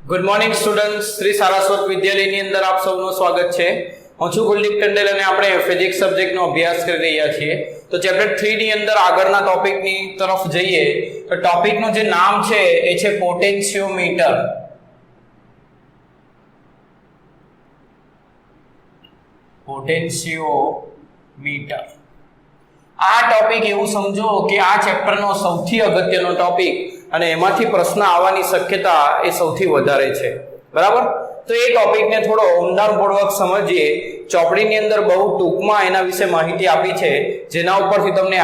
Good morning students, Shri Saraswat વિદ્યાલયની અંદર આપ સૌનું સ્વાગત છે. હું છું કુલદીપ ટંડેલ અને આપણે ફિઝિક્સ સબ્જેક્ટનો અભ્યાસ કરી રહ્યા છીએ. તો ચેપ્ટર 3 ની અંદર આગળના ટોપિકની તરફ જઈએ તો ટોપિકનું જે નામ છે એ છે પોટેન્શિયોમીટર. પોટેન્શિયોમીટર આ ટોપિક એવું સમજો કે આ ચેપ્ટરનો સૌથી અગત્યનો ટોપિક અને એમાંથી પ્રશ્ન આવવાની શક્યતા એ સૌથી વધારે છે. બરાબર? તો એ ટોપિકને થોડો ઊંડાણપૂર્વક સમજીએ. ચોપડીની અંદર બહુ ટૂંકમાં એના વિશે માહિતી આપી છે, જેના ઉપરથી તમને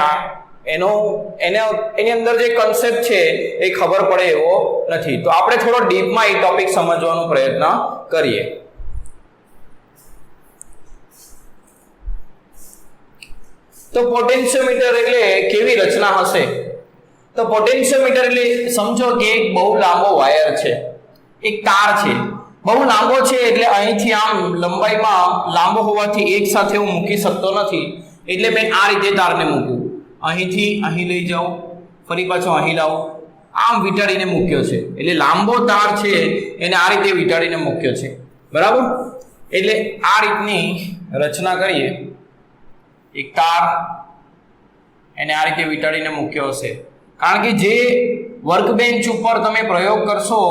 એની અંદર જે કન્સેપ્ટ છે એ ખબર પડે એવો નથી. તો આપણે થોડો ડીપમાં એ ટોપિક સમજવાનો પ્રયત્ન કરીએ. તો પોટેન્શિયોમીટર એટલે કેવી રચના હશે? તો પોટેન્શિયોમીટર એટલે સમજો કે એક બહુ લાંબો વાયર છે, એક તાર છે, બહુ લાંબો છે એટલે અહીંથી આમ લંબાઈમાં લાંબો હોવાથી એક સાથે હું મૂકી શકતો નથી, એટલે મેં આ રીતે તારને મૂક્યું. અહીંથી અહીં લઈ જાઉં, ફરી પાછો અહીં લાવું, આમ વીંટાળીને મૂક્યો છે. એટલે લાંબો તાર છે એને આ રીતે વીંટાળીને મૂક્યો છે. બરાબર? એટલે આ રીતની રચના કરીએ. એક તાર એને આ રીતે વીંટાળીને મૂક્યો હશે. કારણ કે જે વર્કબેન્ચ ઉપર તમે પ્રયોગ કરશો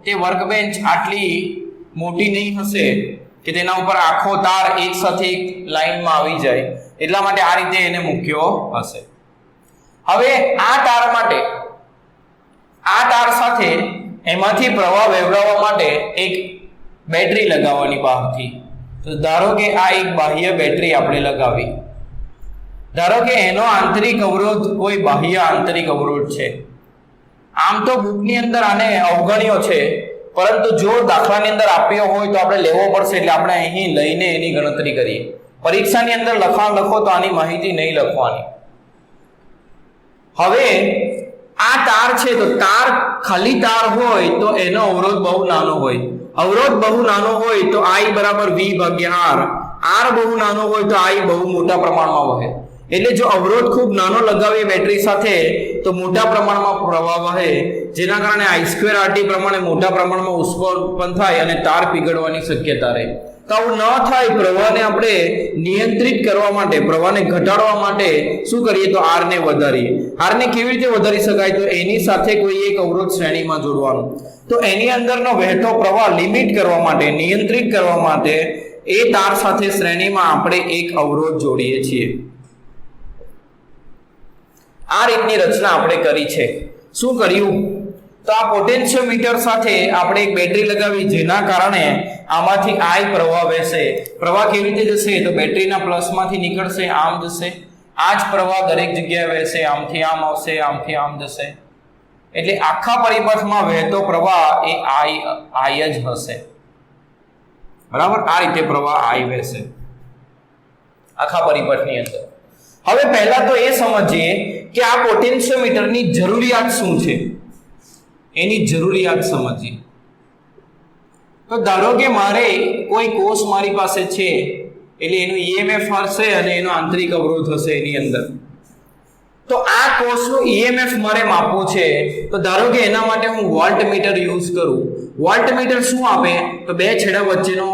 તે વર્કબેન્ચ આટલી મોટી નહીં હશે કે તેના ઉપર આખો તાર એક સાથે એક લાઈનમાં આવી જાય, એટલા માટે આ રીતે એને મૂક્યો હશે. હવે આ તાર સાથે એમાંથી પ્રવાહ વહેવડાવવા માટે એક બેટરી લગાવવાની બહારથી. તો ધારો કે આ એક બાહ્ય બેટરી આપણે લગાવી. ધારો કે એનો આંતરિક અવરોધ કોઈ બાહ્ય આંતરિક અવરોધ છે. આમ તો બુકની અંદર આને અવગણ્યો છે, પરંતુ જો દાખલાની અંદર આપ્યો હોય તો આપણે લેવો પડશે, એટલે આપણે અહીં લઈને એની ગણતરી કરીએ. પરીક્ષાની અંદર લખાણ લખો તો આની માહિતી નહીં લખવાની. હવે આ તાર છે, તો તાર ખાલી તાર હોય તો એનો અવરોધ બહુ નાનો હોય. અવરોધ બહુ નાનો હોય તો I બરાબર V ભાગ્યા R બહુ નાનો હોય તો I બહુ મોટા પ્રમાણમાં વહે. એટલે જો અવરોધ ખૂબ નાનો લગાવીએ બેટરી સાથે તો મોટા પ્રમાણમાં પ્રવાહ વહે, જેના કારણે I2RT પ્રમાણે મોટા પ્રમાણમાં ઉષ્મા ઉત્પન્ન થાય અને તાર પીગળવાની શક્યતા રહે. તો આવું ન થાય, પ્રવાહને આપણે નિયંત્રિત કરવા માટે, પ્રવાહને ઘટાડવા માટે શું કરીએ તો R ને વધારીએ. R ને કેવી રીતે વધારી શકાય? તો એની સાથે કોઈ એક અવરોધ શ્રેણીમાં જોડવાનું. તો એની અંદરનો વહેતો પ્રવાહ લિમિટ કરવા માટે, નિયંત્રિત કરવા માટે એ તાર સાથે શ્રેણીમાં આપણે એક અવરોધ જોડીએ છીએ. આ રીતની રચના આપણે કરી છે. શું કર્યું? તો આ પોટેન્શિયોમીટર સાથે આપણે એક બેટરી લગાવી, જેના કારણે આમાંથી I પ્રવાહ વહેશે. પ્રવાહ કેવી રીતે જશે? તો બેટરીના પ્લસમાંથી નીકળશે, આમ જશે. આ જ પ્રવાહ દરેક જગ્યાએ વહેશે, આમથી આમ આવશે, આમથી આમ જશે. એટલે આખા પરિપથમાં વહેતો પ્રવાહ એ I જ હશે. બરાબર? આ રીતે પ્રવાહ I વહેશે આખા પરિપથની અંદર. હવે પહેલા તો એ સમજીએ કે આ પોટેન્શિયોમીટરની જરૂરિયાત શું છે. એની જરૂરિયાત સમજીએ. તો ધારો કે મારે કોઈ કોષ મારી પાસે છે, એટલે એનું EMF હશે અને એનો આંતરિક અવરોધ હશે એની અંદર. તો આ કોષનું EMF મારે માપવું છે. તો ધારો કે એના માટે હું વોલ્ટમીટર યુઝ કરું. વોલ્ટમીટર શું આપે? તો બે છેડા વચ્ચેનો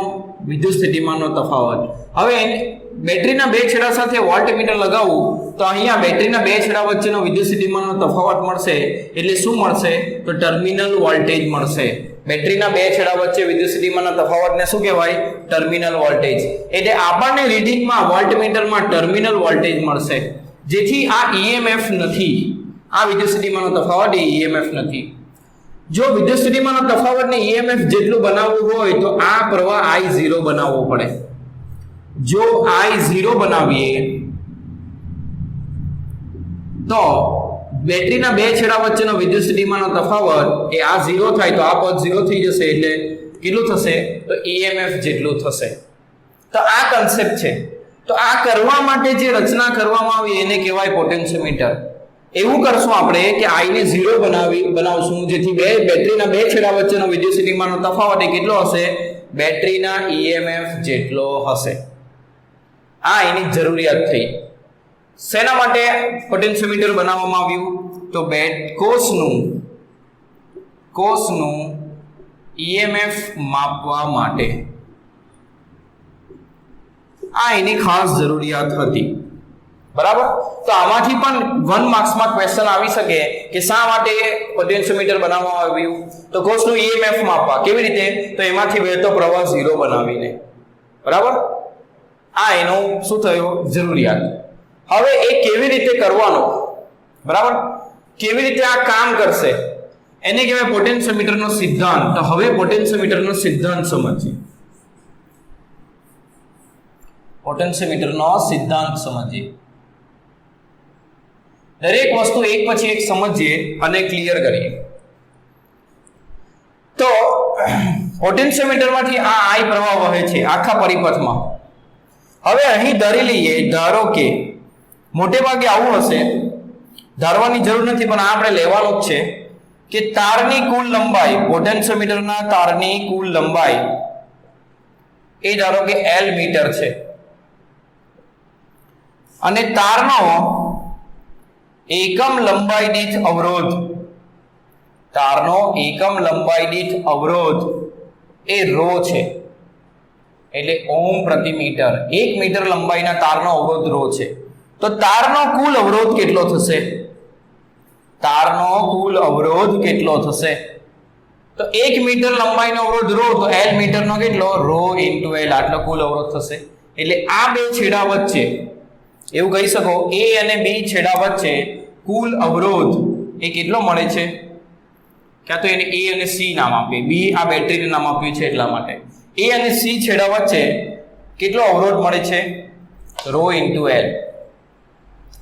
વિદ્યુત સ્થિતિમાનનો તફાવત. હવે બેટરીના બે છેડા સાથે વોલ્ટમીટર લગાવું તો અહીંયા બેટરીના બે છેડા વચ્ચેનો વિદ્યુત સ્થિતિમાનનો તફાવત મળશે. એટલે શું મળશે? તો ટર્મિનલ વોલ્ટેજ મળશે. બેટરીના બે છેડા વચ્ચે વિદ્યુત સ્થિતિમાનના તફાવતને શું કહેવાય? Terminal voltage. એટલે આપણને રીડિંગમાં વોલ્ટમીટરમાં ટર્મિનલ વોલ્ટેજ મળશે, જેથી આ EMF નથી. આ વિદ્યુત સ્થિતિમાનનો તફાવત એ EMF નથી. જો વિદ્યુત સ્થિતિમાનનો તફાવતને EMF જેટલું બનાવવું હોય તો આ પ્રવાહ I0 બનાવવો પડે. જો I0 બનાવીએ તો બેટરીના બે છેડા વચ્ચેનો વિદ્યુત સ્થિતિમાનનો તફાવત એ આ 0 થાય તો આ પદ 0 થઈ જશે. એટલે કેટલું થશે? તો EMF જેટલું થશે. તો આ કન્સેપ્ટ છે. તો આ કરવા માટે જે રચના કરવામાં આવી એને કહેવાય પોટેન્શિયોમીટર. એવું કરશું આપણે કે I ને 0 બનાવશું, જેથી બેટરીના બે છેડા વચ્ચેનો વિદ્યુત સ્થિતિમાનનો તફાવત એ કેટલો હશે? બેટરીના EMF જેટલો હશે. આ એની જરૂરિયાત થઈ. શેના માટે પોટેન્શિયોમીટર બનાવવામાં આવ્યું? તો કોષનું ઈએમએફ માપવા માટે આ એની ખાસ જરૂરિયાત હતી, બરાબર. તો આમાંથી પણ 1 માર્ક્સમાં ક્વેશ્ચન આવી શકે કે શા માટે પોટેન્શિયોમીટર બનાવવામાં આવ્યું, તો કોષનું ઈએમએફ માપવા. કેવી રીતે? તો એમાંથી વહેતો પ્રવાહ 0 બનાવીને, બરાબર. આ એનું શું થયું? જરૂરિયાત. હવે એ કેવી રીતે કરવાનો, બરાબર, કેવી રીતે આ કામ કરશે એને કહેવાય પોટેન્શિયોમીટરનો સિદ્ધાંત. તો હવે પોટેન્શિયોમીટરનો સિદ્ધાંત સમજીએ. પોટેન્શિયોમીટરનો સિદ્ધાંત સમજીએ. દરેક વસ્તુ એક પછી એક સમજીએ અને ક્લિયર કરીએ. તો પોટેન્શિયોમીટરમાંથી આ I પ્રવાહ વહે છે આખા પરિપથમાં. હવે અહીં ધારી લઈએ, ધારો કે મોટે ભાગે આવું હશે, ધારવાની જરૂર નથી પણ આપણે લેવાનું જ છે કે તારની કુલ લંબાઈ, પોટેન્શિયોમીટરના તારની કુલ લંબાઈ એ ધારો કે L મીટર છે અને તારનો એકમ લંબાઈ દીઠ અવરોધ, તારનો એકમ લંબાઈ દીઠ અવરોધ એ ρ છે, એટલે ઓમ પ્રતિ મીટર. 1 મીટર લંબાઈના તારનો અવરોધ ρ છે. તો તારનો કુલ અવરોધ કેટલો થશે? તારનો કુલ અવરોધ કેટલો થશે? તો 1 મીટર લંબાઈનો અવરોધ ρ, તો L મીટરનો કેટલો? ρ * L, આટલો કુલ અવરોધ થશે. એટલે આ બે છેડા વચ્ચે એવું કહી શકો A અને B છેડા વચ્ચે કુલ અવરોધ એ કેટલો મળે છે? ક્યાં તો એને A અને C નામ આપીએ, B આ બેટરીને નામ આપ્યું છે એટલા માટે. A અને C છેડા વચ્ચે કેટલો અવરોધ મળે છે? ρ * L,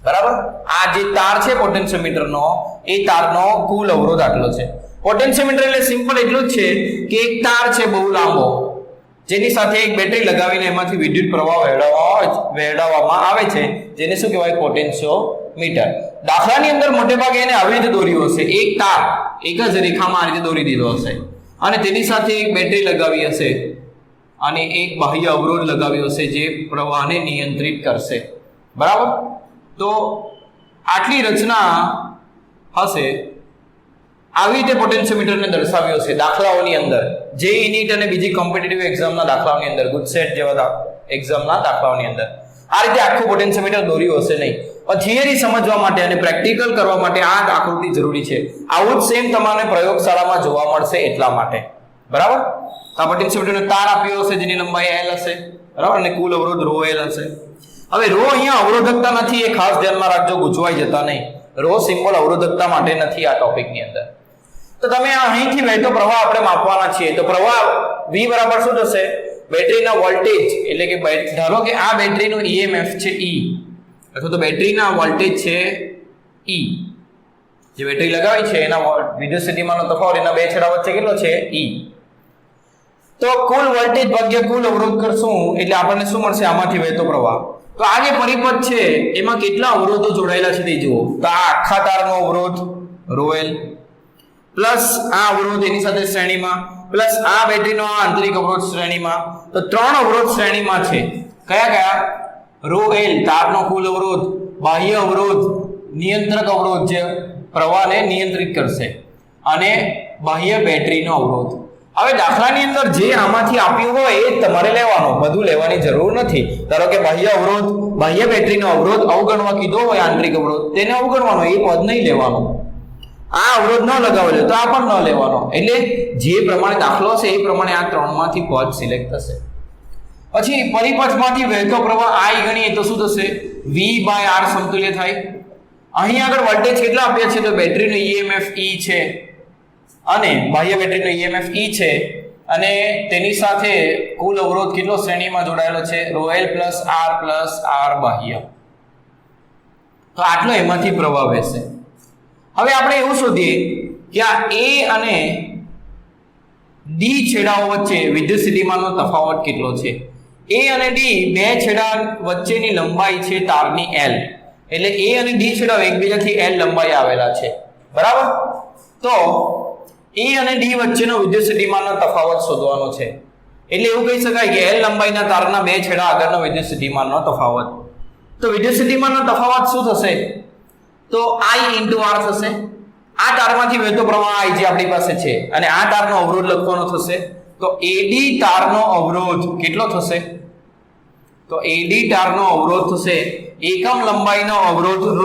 બરાબર. આ જે તાર છે પોટેન્શિયોમીટરનો, એ તારનો કુલ અવરોધ આટલો છે. પોટેન્શિયોમીટર એટલે સિમ્પલ એટલું જ છે કે એક તાર છે બહુ લાંબો, જેની સાથે એક બેટરી લગાવીને એમાંથી વિદ્યુત પ્રવાહ વહેડાવવામાં આવે છે, જેને શું કહેવાય? પોટેન્શિયોમીટર. દાખલાની અંદર મોટે ભાગે એને આવી રીતે દોર્યું હશે, એક તાર એક જ રેખામાં આ રીતે દોરી દીધો હશે અને તેની સાથે એક બેટરી લગાવી હશે અને એક બાહ્ય અવરોધ લગાવ્યો હશે જે પ્રવાહને નિયંત્રિત કરશે, બરાબર. તો આટલી રચના હશે. આવી રીતે પોટેન્શિયોમીટરને દર્શાવ્યો છે દાખલાઓની અંદર, JEE NEET અને બીજી કોમ્પિટિટિવ એક્ઝામના દાખલાઓની અંદર, ગુજસેટ જેવા એક્ઝામના દાખલાઓની અંદર આ રીતે આખું પોટેન્શિયોમીટર દોર્યું હશે નહીં. પણ થિયરી સમજવા માટે અને પ્રેક્ટિકલ કરવા માટે આ આકૃતિ જરૂરી છે. આવું જ સેમ તમને પ્રયોગશાળામાં જોવા મળશે એટલા માટે, બરાબર. આ પોટેન્શિયોમીટરનો તાર આપ્યો હશે જેની લંબાઈ L હશે, બરાબર, અને કુલ અવરોધ ρ L હશે. હવે ρ અહીંયા અવરોધકતા નથી, એ ખાસ ધ્યાનમાં રાખજો, ગૂંચવાઈ જતા નહીં. ρ સિમ્બોલ અવરોધકતા માટે નથી આ ટોપિકની અંદર. તો તમે અહીંથી વહેતો પ્રવાહ આપણે માપવાના છીએ. તો પ્રવાહ V બરાબર શું થશે? બેટરીના વોલ્ટેજ, એટલે કે ધારો કે આ બેટરીનો EMF છે E, અથવા તો બેટરીના વોલ્ટેજ છે E, જે બેટરી લગાવી છે એના વિદ્યુત સ્થિતિમાનનો તફાવત એના બે છેડા વચ્ચે કેટલો છે? E. તો કુલ વોલ્ટેજ ભાગ્યા કુલ અવરોધ કરશું એટલે આપણને શું મળશે? આમાંથી વહેતો પ્રવાહ. તો આ જે પરિપથ છે એમાં કેટલા અવરોધો જોડાયેલા છે તે જુઓ. તો આ આખા તારનો અવરોધ ρL, પ્લસ આ અવરોધ એની સાથે શ્રેણીમાં, પ્લસ આ બેટરીનો આંતરિક અવરોધ શ્રેણીમાં. તો 3 અવરોધ શ્રેણીમાં છે. કયા કયા? ρL તારનો કુલ અવરોધ, બાહ્ય અવરોધ, નિયંત્રક અવરોધ જે પ્રવાહને નિયંત્રિત કરશે, અને બાહ્ય બેટરીનો અવરોધ. હવે દાખલાની અંદર જે આમાંથી આપ્યું હોય એ તમારે લેવાનો, બધું લેવાની જરૂર નથી. ધારો કે બાહ્ય અવરોધ, બાહ્ય બેટરીનો અવરોધ અવગણવા કીધો હોય, આંતરિક અવરોધ, તેને અવગણવાનો, એ પદ નહીં લેવાનો. આ અવરોધ ન લગાવેલો તો આ પણ ન લેવાનો. એટલે જે પ્રમાણે દાખલો છે એ પ્રમાણે આ 3માંથી પદ સિલેક્ટ થશે. પછી પરિપથમાંથી વહેતો પ્રવાહ I ગણીએ તો શું થશે? V/R સમતુલ્ય થાય. અહીં આગળ વોલ્ટેજ કેટલા આપ્યા છે? તો બેટરીનો EMF E છે અને બાહ્ય બેટરીનો EMF E છે, અને તેની સાથે કુલ અવરોધ કેટલો શ્રેણીમાં જોડાયેલો છે? ρL + R બાહ્ય. તો આટલો એમાંથી પ્રવાહ વહેશે. હવે આપણે એવું શોધીએ કે આ A અને D છેડાઓ વચ્ચે વિદ્યુત સ્થિતિમાનનો તફાવત કેટલો છે? A અને D બે છેડા વચ્ચેની લંબાઈ છે તારની L, એટલે A અને D છેડાઓ એકબીજાથી L લંબાઈ આવેલા છે, બરાબર. તો A અને D વચ્ચેનો વિદ્યુત સ્થિતિમાનનો તફાવત શોધવાનો છે. એટલે એવું કહી શકાય કે L લંબાઈના તારના બે છેડા આગળનો વિદ્યુત સ્થિતિમાનનો તફાવત. તો વિદ્યુત સ્થિતિમાનનો તફાવત શું થશે? તો I × R થશે. આ તારમાંથી વહેતો પ્રવાહ I જે આપણી પાસે છે અને આ તારનો અવરોધ લખવાનો થશે તો AD તારનો અવરોધ કેટલો થશે તો AD તારનો અવરોધ થશે એકમ લંબાઈનો અવરોધ ρ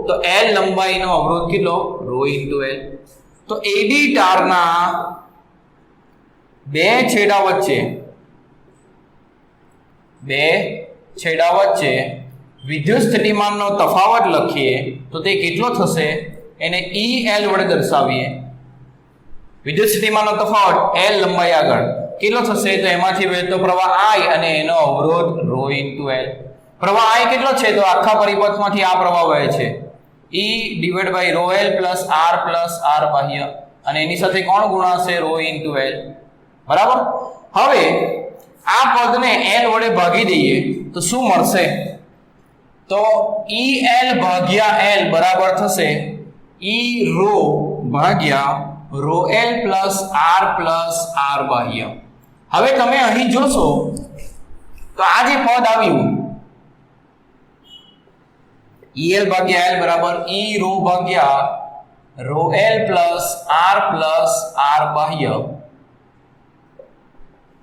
તો L લંબાઈનો અવરોધ કેટલો ρ * L તો AD તારના બે છેડા વચ્ચે વિદ્યુત સ્થિતિમાનનો તફાવત લખીએ તો તે કેટલો થશે એને EL વડે દર્શાવીએ વિદ્યુત સ્થિતિમાનનો તફાવત L લંબાઈ આગળ કેટલો થશે તો એમાંથી વહેતો પ્રવાહ I અને એનો અવરોધ ρ * L પ્રવાહ I કેટલો છે તો આખા પરિપથમાંથી આ પ્રવાહ વહે છે E / ρL + R બાહ્ય અને એની સાથે કોણ ગુણાશે ρ * L બરાબર હવે આ પદને L વડે ભાગી દઈએ તો શું મળશે તો EL ભાગ્યા L બરાબર થશે E ρ ભાગ્યા ρL + R બાહ્ય હવે તમે અહીં જોશો તો આ જે પદ આવ્યું EL ભાગ્યા L બરાબર E ρ ભાગ્યા ρL + R બાહ્ય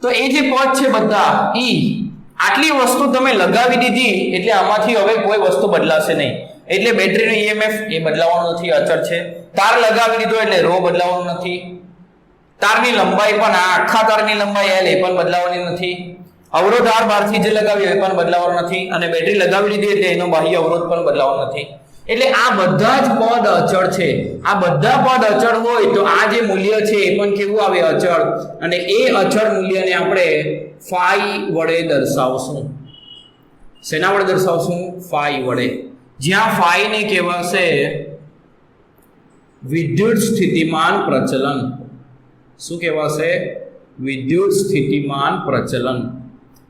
તો એ જે પદ છે બધા E આટલી વસ્તુ તમે લગાવી દીધી એટલે આમાંથી હવે કોઈ વસ્તુ બદલાશે નહીં એટલે બેટરીનો EMF એ બદલાવાનો નથી અચળ છે તાર લગાવી દીધો એટલે ρ બદલાવાનો નથી તારની લંબાઈ પણ આ આખા તારની લંબાઈ L એ પણ બદલાવાની નથી અવરોધ R બહારથી જે લગાવ્યો એ પણ બદલાવાનો નથી અને બેટરી લગાવી દીધી એટલે એનો બાહ્ય અવરોધ પણ બદલાવાનો નથી એટલે આ બધા જ પદ અચળ છે આ બધા પદ અચળ હોય તો આ જે મૂલ્ય છે એ પણ કેવું આવે અચળ અને એ અચળ મૂલ્યને આપણે phi વડે દર્શાવશું શેના વડે દર્શાવશું phi વડે જ્યાં phi ને કહેવાશે વિદ્યુત સ્થિતિમાન પ્રચલન શું કહેવાશે વિદ્યુત સ્થિતિમાન પ્રચલન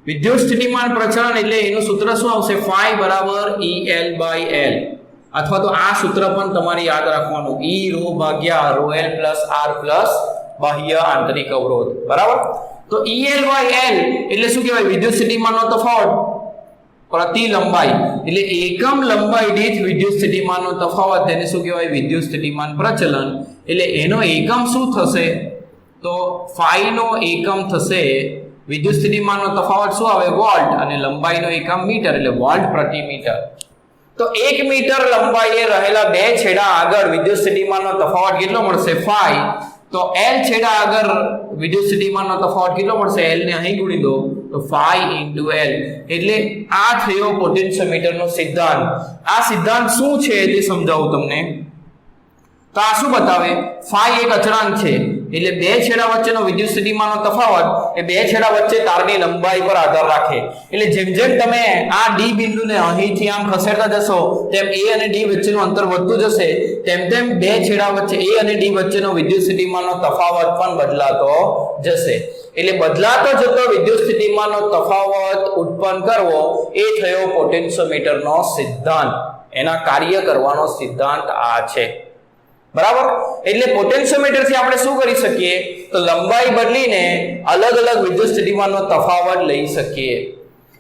વિદ્યુત સ્થિતિમાન પ્રચલન એટલે એનું સૂત્ર શું આવશે phi = EL/L અથવા તો આ સૂત્ર પણ તમારે યાદ રાખવાનું E ρ ભાગ્યા ρL + R બાહ્ય આંતરિક અવરોધ બરાબર તો EL/L એટલે શું કહેવાય વિદ્યુત સ્થિતિમાનનો તફાવત પ્રતિ લંબાઈ એટલે એકમ લંબાઈ દીઠ વિદ્યુત સ્થિતિમાનનો તફાવત તેને શું કહેવાય વિદ્યુત સ્થિતિમાન પ્રચલન એટલે એનો એકમ શું થશે તો phi નો એકમ થશે વિદ્યુત સ્થિતિમાનનો તફાવત શું આવે વોલ્ટ અને લંબાઈનો એકમ મીટર એટલે વોલ્ટ પ્રતિ મીટર તો 1 મીટર લંબાઈએ રહેલા બે છેડા આગળ વિદ્યુત સ્થિતિમાનનો તફાવત કેટલો મળશે phi તો L છેડા આગળ વિદ્યુત સ્થિતિમાનનો તફાવત કેટલો મળશે L ને અહીં ગુણી દો તો phi * L એટલે આ થયો પોટેન્શિયોમીટરનો સિદ્ધાંત આ સિદ્ધાંત શું છે તે સમજાવું તમને તો આ શું બતાવે phi એક અચળાંક છે એટલે બે છેડા વચ્ચેનો વિદ્યુત સ્થિતિમાનનો તફાવત એ બે છેડા વચ્ચે તારની લંબાઈ પર આધાર રાખે એટલે જેમ જેમ તમે આ D બિંદુને અહીંથી આમ ખસેડતા જશો તેમ A અને D વચ્ચેનું અંતર વધતું જશે તેમ તેમ બે છેડા વચ્ચે A અને D વચ્ચેનો વિદ્યુત સ્થિતિમાનનો તફાવત પણ બદલાતો જશે એટલે બદલાતો જતો વિદ્યુત સ્થિતિમાનનો તફાવત ઉત્પન્ન કરવો એ થયો પોટેન્શિયોમીટરનો સિદ્ધાંત એના કાર્ય કરવાનો સિદ્ધાંત આ છે બરાબર એટલે પોટેન્શિયોમીટર થી આપણે શું કરી શકીએ તો લંબાઈ બદલીને અલગ અલગ વિદ્યુત સ્થિતિમાનનો તફાવત લઈ શકીએ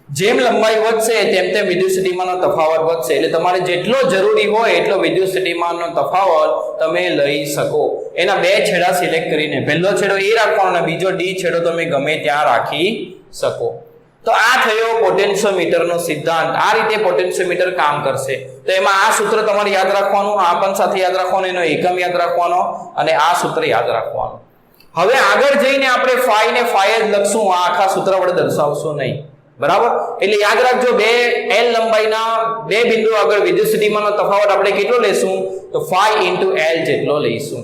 જેમ લંબાઈ વધશે તેમ તેમ વિદ્યુત સ્થિતિમાનનો તફાવત વધશે એટલે તમારે જેટલો જરૂરી હોય એટલો વિદ્યુત સ્થિતિમાનનો તફાવત તમે લઈ શકો એના બે છેડા સિલેક્ટ કરીને પહેલો છેડો A રાખવાનો અને બીજો D છેડો તમે ગમે ત્યાં રાખી શકો તો આ થયો પોટેન્શિયોમીટરનો સિદ્ધાંત આ રીતે પોટેન્શિયોમીટર કામ કરશે તો એમાં આ સૂત્ર તમારે યાદ રાખવાનું આ પણ સાથે યાદ રાખવાનું એનો એકમ યાદ રાખવાનો અને આ સૂત્ર યાદ રાખવાનું હવે આગળ જઈને આપણે phi ને phi જ લખશું આ આખા સૂત્ર વડે દર્શાવશું નહીં બરાબર એટલે યાદ રાખજો બે L લંબાઈના બે બિંદુ આગળ વિદ્યુત સ્થિતિમાનનો તફાવત આપણે કેટલો લેશું તો phi * L જેટલો લઈશું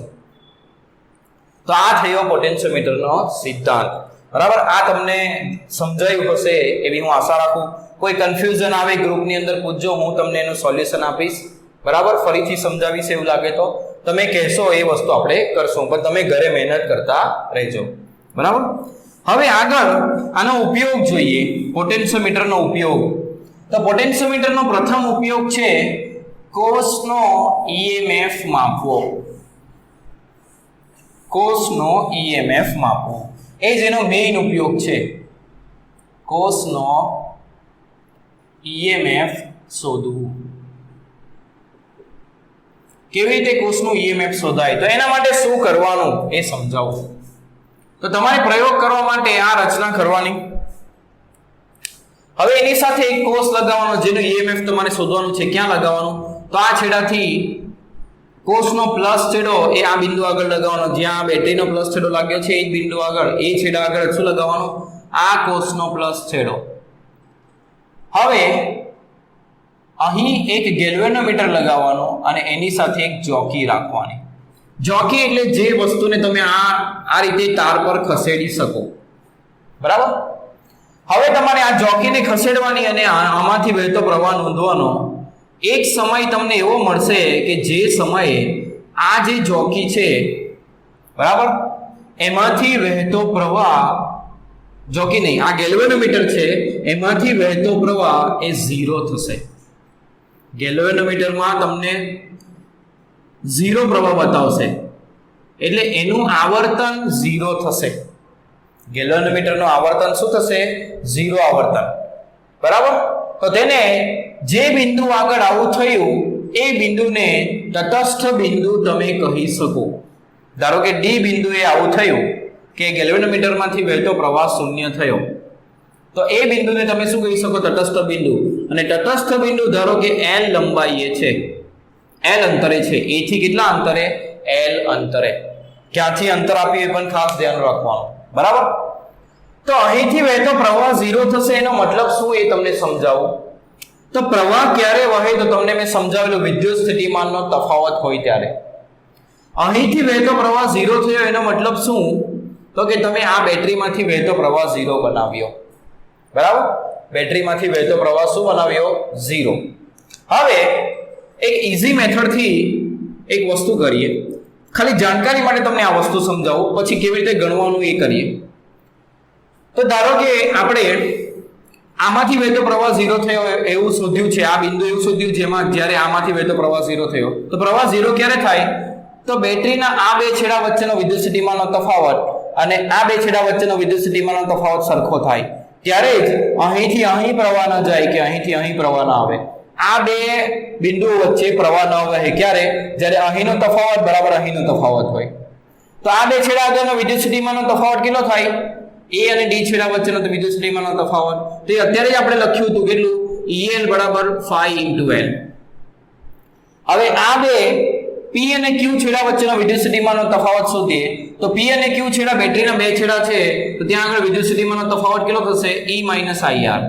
તો આ થયો પોટેન્શિયોમીટરનો સિદ્ધાંત બરાબર આ તમને સમજાયું હશે એવી હું આશા રાખું કોઈ કન્ફ્યુઝન આવે ગ્રુપની અંદર પૂછજો હું તમને એનું સોલ્યુશન આપીશ બરાબર ફરીથી સમજાવીશ એવું લાગે તો તમે કહેશો એ વસ્તુ આપણે કરશું પણ તમે ઘરે મહેનત કરતા રહેજો બરાબર હવે આગળ આનો ઉપયોગ જોઈએ પોટેન્શિયોમીટરનો ઉપયોગ તો પોટેન્શિયોમીટરનો પ્રથમ ઉપયોગ છે કોષનો EMF માપવો કોષનો EMF માપવો એ જ એનો મેઇન ઉપયોગ છે કોષનો EMF શોધવું કેવી રીતે કોષનું ઈએમએફ શોધાય, તો એના માટે શું કરવાનું એ સમજાવું. તો તમારે પ્રયોગ કરવા માટે આ રચના કરવાની. હવે એની સાથે એક કોષ લગાવવાનો જેનું ઈએમએફ તમારે શોધવાનું છે. ક્યાં લગાવવાનું? તો આ છેડાથી કોષનો પ્લસ છેડો એ આ બિંદુ આગળ લગાવવાનો, જ્યાં બેટરીનો પ્લસ છેડો લાગ્યો છે એ જ બિંદુ આગળ, એ છેડા આગળ શું લગાવવાનું? આ કોષનો પ્લસ છેડો. હવે અહીં એક ગેલ્વેનોમીટર લગાવવાનો અને એની સાથે એક જોકી રાખવાની. જોકી એટલે જે વસ્તુને તમે આ રીતે તાર પર ખસેડી શકો, બરાબર. હવે તમારે આ જોકીને ખસેડવાની અને આમાંથી વહેતો પ્રવાહ નોંધવાનો. એક સમય તમને એવો મળશે કે જે સમયે આ જે જોકી છે, બરાબર, એમાંથી વહેતો પ્રવાહ, જોકી નહીં, આ ગેલ્વેનોમીટર છે, એમાંથી વહેતો પ્રવાહ એ 0 થશે. ગેલ્વેનોમીટરમાં તમને 0 પ્રવાહ બતાવશે, એટલે એનું આવર્તન 0 થશે. ગેલ્વેનોમીટરનું આવર્તન શું થશે? 0 આવર્તન, બરાબર. તો તેને જે બિંદુ આગળ આવું થયું એ બિંદુને તટસ્થ બિંદુ તમે કહી શકો. ધારો કે ડી બિંદુએ આવું થયું કે ગેલ્વેનોમીટરમાંથી વહેતો પ્રવાહ 0 થયો, તો એ બિંદુને તમે શું કહી શકો? તટસ્થ બિંદુ. અને તટસ્થ બિંદુ ધારો કે L લંબાઈએ છે, L અંતરે છે. A થી કેટલા અંતરે? L અંતરે. ક્યાંથી અંતર આપ્યું એ પણ ખાસ ધ્યાન રાખવાનું, બરાબર. તો અહીંથી વહેતો પ્રવાહ 0 થશે, એનો મતલબ શું એ તમને સમજાવું. તો પ્રવાહ ક્યારે વહે? તો તમને મેં સમજાવેલું, વિદ્યુત સ્થિતિમાનનો તફાવત હોય ત્યારે. અહીંથી વહેતો પ્રવાહ 0 થયો, એનો મતલબ શું? તો કે તમે આ બેટરીમાંથી વહેતો પ્રવાહ 0 બનાવ્યો, બરાબર. બેટરીમાંથી વહેતો પ્રવાહ શું બનાવ્યો? 0. હવે એક ઈઝી મેથડથી એક વસ્તુ કરીએ. ખાલી જાણકારી માટે તમને આ વસ્તુ સમજાવું, પછી કેવી રીતે ગણવાનું એ કરીએ. તો ધારો કે આપણે આમાંથી વહેતો પ્રવાહ 0 થયો એવું શોધ્યું છે, આ બિંદુ એવું શોધ્યું જેમાં જ્યારે આમાંથી વહેતો પ્રવાહ 0 થયો. તો પ્રવાહ 0 ક્યારે થાય? તો બેટરીના આ બે છેડા વચ્ચેનો વિદ્યુત સ્થિતિમાનનો તફાવત અને આ બે છેડા વચ્ચેનો વિદ્યુત સ્થિતિમાનનો તફાવત સરખો થાય, ત્યારે જ અહીંથી અહીં પ્રવાહ ન જાય કે અહીંથી અહીં પ્રવાહ ન આવે. આ બે બિંદુઓ વચ્ચે પ્રવાહ ન વહે ક્યારે? જ્યારે અહીંનો તફાવત બરાબર અહીંનો તફાવત હોય. તો આ બે છેડા આગળનો વિદ્યુત સ્થિતિમાનનો તફાવત કેટલો થાય? A અને D છેડા વચ્ચેનો વિદ્યુત સ્થિતિમાનનો તફાવત. તો એ અત્યારે જ આપણે લખ્યું હતું, કેટલું? EL બરાબર phi into L. હવે આ બે P અને Q છેડા વચ્ચેનો વિદ્યુત સ્થિતિમાનનો તફાવત શોધીએ. તો P અને Q છેડા બેટરીના બે છેડા છે, તો ત્યાં આગળ વિદ્યુત સ્થિતિમાનનો તફાવત કેટલો થશે? E - IR.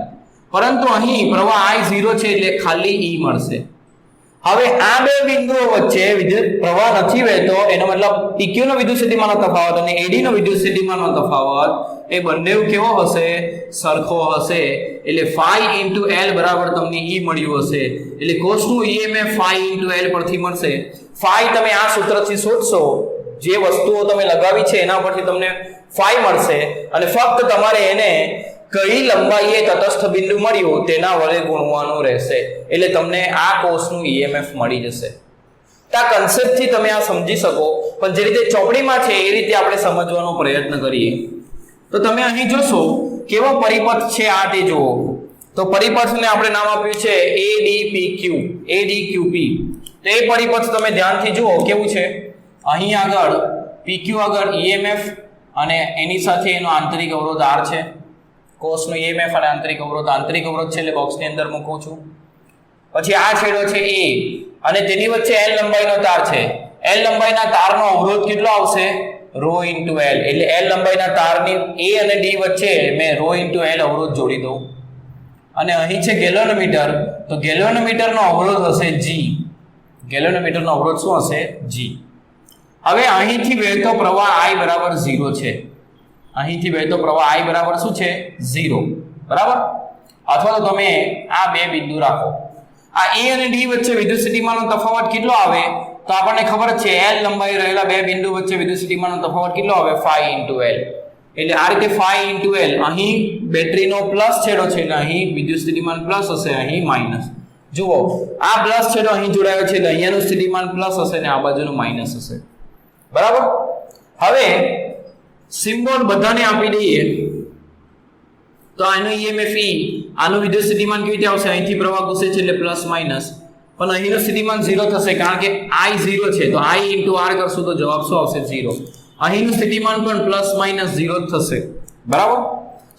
પરંતુ અહીં પ્રવાહ I 0 છે એટલે ખાલી E મળશે. હવે આ બે બિંદુઓ વચ્ચે વિદ્યુત પ્રવાહ નથી વહેતો, એનો મતલબ PQ નો વિદ્યુત સ્થિતિમાનનો તફાવત અને AD નો વિદ્યુત સ્થિતિમાનનો તફાવત એ બંને કેવો હશે? સરખો હશે. એટલે phi into L બરાબર તમને E મળ્યું હશે. એટલે કોષનું EMF phi into L પરથી મળશે. phi તમે આ સૂત્રથી શોધશો, જે વસ્તુઓ તમે લગાવી છે એના પરથી તમને phi મળશે, અને ફક્ત તમારે એને કઈ લંબાઈએ તટસ્થ બિંદુ મળ્યું તેના વડે ગુણવાનું રહેશે. એટલે તમને આ કોષનું EMF મળી જશે. તો આ કન્સેપ્ટથી તમે આ સમજી શકો, પણ જે રીતે ચોપડીમાં છે એ રીતે આપણે સમજવાનો પ્રયત્ન કરીએ. તો તમે અહીં જોશો કેવો પરિપથ છે આ તે જુઓ. તો પરિપથને આપણે નામ આપ્યું છે ADPQ, ADQP. તો એ પરિપથ તમે ધ્યાનથી જુઓ કેવું છે. અહીં આગળ PQ આગળ EMF અને એની સાથે એનો આંતરિક અવરોધ R છે. કોષનો EMF અને આંતરિક અવરોધ છે એટલે બોક્સની અંદર મૂકું છું. પછી આ છેડો છે A અને તેની વચ્ચે L લંબાઈનો તાર છે. L લંબાઈના તારનો અવરોધ કેટલો આવશે? ρ * L. એટલે L લંબાઈના તારની A અને D વચ્ચે મેં ρ * L અવરોધ જોડી દઉં. અને અહીં છે ગેલ્વેનોમીટર, તો ગેલ્વેનોમીટરનો અવરોધ હશે G. ગેલ્વેનોમીટરનો અવરોધ શું હશે? G. હવે અહીંથી વહેતો પ્રવાહ I બરાબર 0 છે. અહીંથી વહેતો પ્રવાહ I બરાબર શું છે? 0, બરાબર. અથવા તો તમે આ બે બિંદુ રાખો. આ A અને D વચ્ચે વિદ્યુત સ્થિતિમાનનો તફાવત કેટલો આવે? તો આપણને ખબર છે L લંબાઈ રહેલા બે બિંદુ વચ્ચે વિદ્યુત સ્થિતિમાનનો તફાવત કેટલો આવે? phi into L. એટલે આ રીતે phi into L. અહીં બેટરીનો પ્લસ છેડો છે એટલે અહીં વિદ્યુત સ્થિતિમાન પ્લસ હશે, અહીં માઈનસ. જુઓ આ પ્લસ છેડો અહીં જોડાયો છે એટલે અહીંયાનું સ્થિતિમાન પ્લસ હશે અને આ બાજુનું માઈનસ હશે, બરાબર. હવે સિમ્બોલ બધાને આપી દઈએ તો આનું EMF E, આનું વિદ્યુત સ્થિતિમાન કેવી રીતે આવશે? અહીંથી પ્રવાહ ઘૂસે છે એટલે પ્લસ માઈનસ. પણ અહીંનું સ્થિતિમાન 0 થશે કારણ કે I 0 છે તો I * R કરશું તો જવાબ શું આવશે 0. અહીંનું સ્થિતિમાન પણ પ્લસ માઈનસ 0 જ થશે. બરાબર.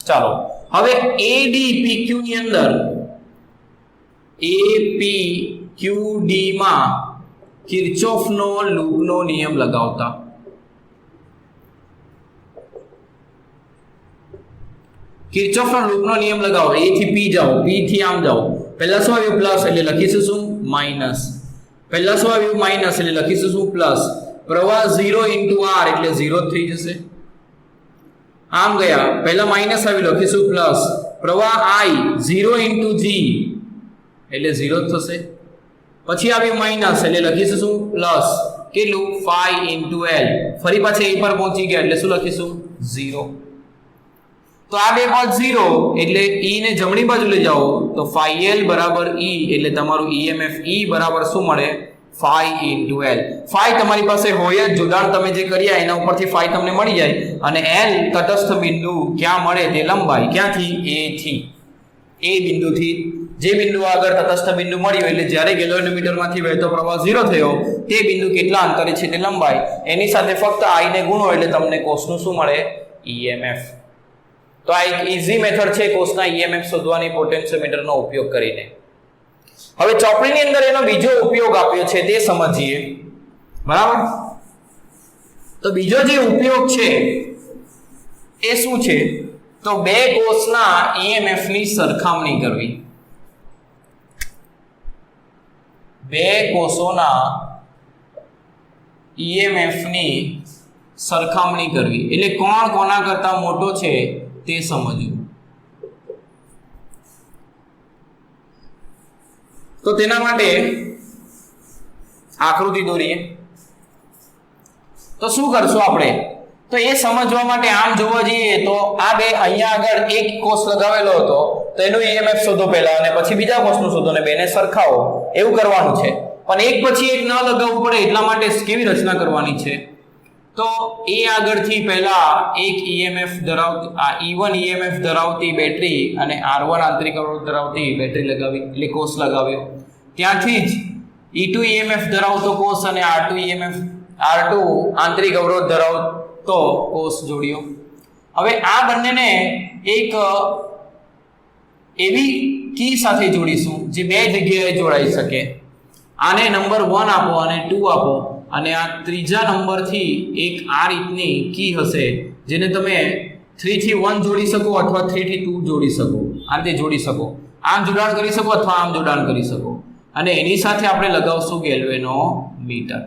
ચાલો હવે ADPQ ની અંદર APQD માં કિર્ચોફનો લૂપનો નિયમ લગાવતા. કિર્ચોફનો લૂપનો નિયમ લગાવો. A થી P જાઓ, P થી આમ જાઓ. પહેલા શું આવ્યું પ્લસ એટલે લખીશું શું માઈનસ. પહેલા શું આવ્યું માઈનસ એટલે લખીશું શું પ્લસ. પ્રવાહ 0 * R એટલે 0 જ થઈ જશે. આમ ગયા પહેલા માઈનસ આવ્યું લખીશું પ્લસ. પ્રવાહ I 0 * G એટલે 0 જ થશે. પછી આવ્યું માઈનસ એટલે લખીશું શું પ્લસ. કેટલું 5 * L. ફરી પાછા A પર પહોંચી ગયા એટલે શું લખીશું 0. તો આ બે પદ 0 એટલે E ને જમણી બાજુ લઈ જાઓ તો φL = E એટલે તમારું EMF E બરાબર શું મળે 5 * L. phi તમારી પાસે હોય જ જોડાણ તમે જે કર્યા એના ઉપરથી phi તમને મળી જાય અને L તટસ્થ બિંદુ ક્યાં મળે તે લંબાઈ ક્યાંથી A થી A બિંદુથી જે બિંદુ આગળ તટસ્થ બિંદુ મળ્યું એટલે જ્યારે ગેલ્વેનોમીટરમાંથી વહેતો પ્રવાહ 0 થયો તે બિંદુ કેટલા અંતરે છે તે લંબાઈ એની સાથે ફક્ત I ને ગુણો એટલે તમને કોષનું શું મળે EMF. તો આ એક ઈઝી મેથડ છે કોષના EMF શોધવાની પોટેન્શિયોમીટરનો ઉપયોગ કરીને. હવે ચોપડીની અંદર એનો બીજો ઉપયોગ આપ્યો છે તે સમજીએ. બરાબર. તો બીજો જે ઉપયોગ છે એ શું છે તો બે કોષના EMF ની સરખામણી કરવી. બે કોષોના EMF ની સરખામણી કરવી એટલે કોણ કોના કરતા મોટો છે તે સમજવું. તો તેના માટે આકૃતિ દોરીએ. તો શું કરશું આપણે તો એ સમજવા માટે આમ જોવા જઈએ તો આ બે અહીંયા આગળ એક કોષ લગાવેલો હતો તો એનું EMF શોધો પહેલા અને પછી બીજા કોષનું શોધો અને બેને સરખાવો એવું કરવાનું છે. પણ એક પછી એક ન લગાવવું પડે એટલા માટે કેવી રચના કરવાની છે તો એ આગળથી પહેલા એક EMF ધરાવતી આ E1 EMF ધરાવતી બેટરી અને R1 આંતરિક અવરોધ ધરાવતી બેટરી લગાવી એટલે કોષ લગાવ્યો. ત્યાંથી જ E2 EMF ધરાવતો કોષ અને R2 આંતરિક અવરોધ ધરાવતો કોષ જોડ્યો. હવે આ બંનેને એક એવી કી સાથે જોડીશું જે બે જગ્યાએ જોડાઈ શકે. આને નંબર 1 આપો અને 2 આપો અને આ ત્રીજા નંબરથી એક આ રીતની કી હશે જેને તમે 3 થી 1 જોડી શકો અથવા 3 થી 2 જોડી શકો. આ રીતે જોડી શકો. આમ જોડાણ કરી શકો અથવા આમ જોડાણ કરી શકો અને એની સાથે આપણે લગાવશું ગેલ્વેનોમીટર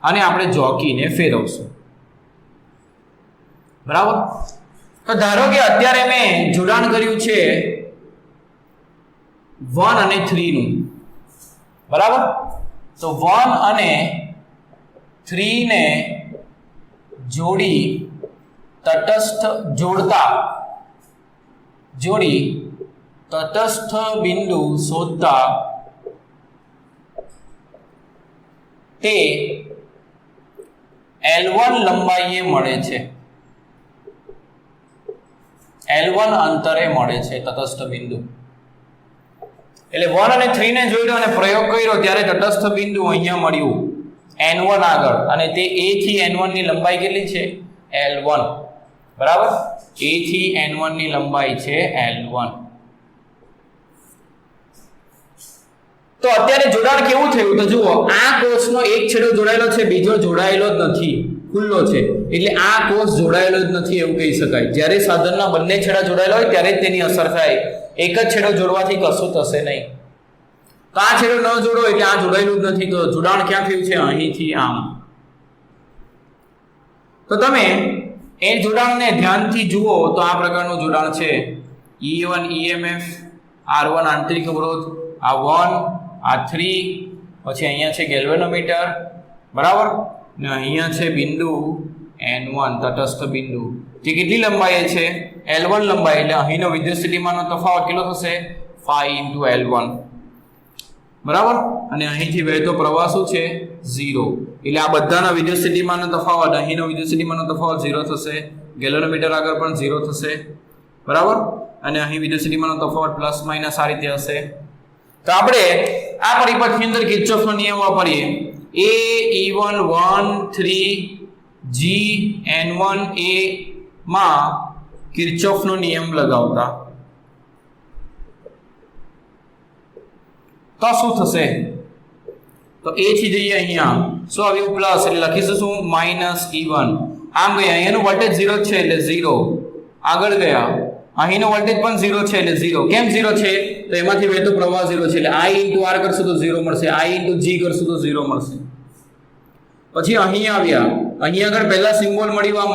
અને આપણે જોકીને ફેરવશું. બરાબર. તો ધારો કે અત્યારે મેં જોડાણ કર્યું છે 1 અને 3 નું. બરાબર. તો 1 અને 3 ને જોડી તટસ્થ બિંદુ શોધતા તે L1 લંબાઈએ મળે છે. L1 અંતરે મળે છે તટસ્થ બિંદુ. એટલે 1 અને 3 ને જોડ્યો અને પ્રયોગ કર્યો ત્યારે તટસ્થ બિંદુ અહીંયા મળ્યું N1 આગળ અને તે A થી N1 ની લંબાઈ કેટલી છે L1. બરાબર. A થી N1 ની લંબાઈ છે L1. તો અત્યારે જોડાણ કેવું થયું તો જુઓ આ કોષનો એક છેડો જોડાયેલો છે બીજો જોડાયેલો જ નથી ખુલ્લો છે એટલે આ કોષ જોડાયેલો જ નથી એવું કહી શકાય. જ્યારે સાધનના બંને છેડા જોડાયેલા હોય ત્યારે જ તેની અસર થાય. એક જ છેડો જોડવાથી કશું થશે નહીં. તો આ છેડો ન જોડો એટલે આ જોડાયેલું જ નથી. તો જોડાણ ક્યાં થયું છે અહીંથી આમ. તો તમે એ જોડાણને ધ્યાનથી જુઓ તો આ પ્રકારનું જોડાણ છે. E1 EMF R1 આંતરિક અવરોધ આ 1 આ 3 પછી અહીંયા છે ગેલ્વેનોમીટર. બરાબર. ને અહીંયા છે બિંદુ N1 તટસ્થ બિંદુ જે કેટલી લંબાઈ છે L1 લંબાઈ એટલે અહીંનો વિદ્યુત સ્થિતિમાનનો તફાવત કેટલો થશે 5 * L1. બરાબર. અને અહીંથી વહેતો પ્રવાહ શું છે 0 એટલે આ બધાના વિદ્યુત સ્થિતિમાનનો તફાવત અહીંનો વિદ્યુત સ્થિતિમાનનો તફાવત 0 થશે. ગેલ્વેનોમીટર આગળ પણ 0 થશે. બરાબર. અને અહીં વિદ્યુત સ્થિતિમાનનો તફાવત પ્લસ માઈનસ આ રીતે હશે. તો આપણે આ પરિપથની અંદર કિર્ચોફનો નિયમ વાપરીએ a e1 1 3 g n1 a માં કિર્ચોફનો નિયમ લગાવતા તો શું થશે તો a થી જઈએ અહીંયા શું આવ્યું પ્લસ એટલે લખીશું શું માઈનસ e1 આમ ગયા અહીંયાનું વોલ્ટેજ 0 છે એટલે 0 આગળ ગયા અહીંનો વોલ્ટેજ પણ 0 છે એટલે 0 કેમ 0 છે તો એમાંથી વહેતો પ્રવાહ 0 છે એટલે i * r કરશું તો 0 મળશે i * g કરશું તો 0 મળશે પછી અહીં આવ્યા અહીં આગળ પહેલા સિમ્બોલ મળ્યું આ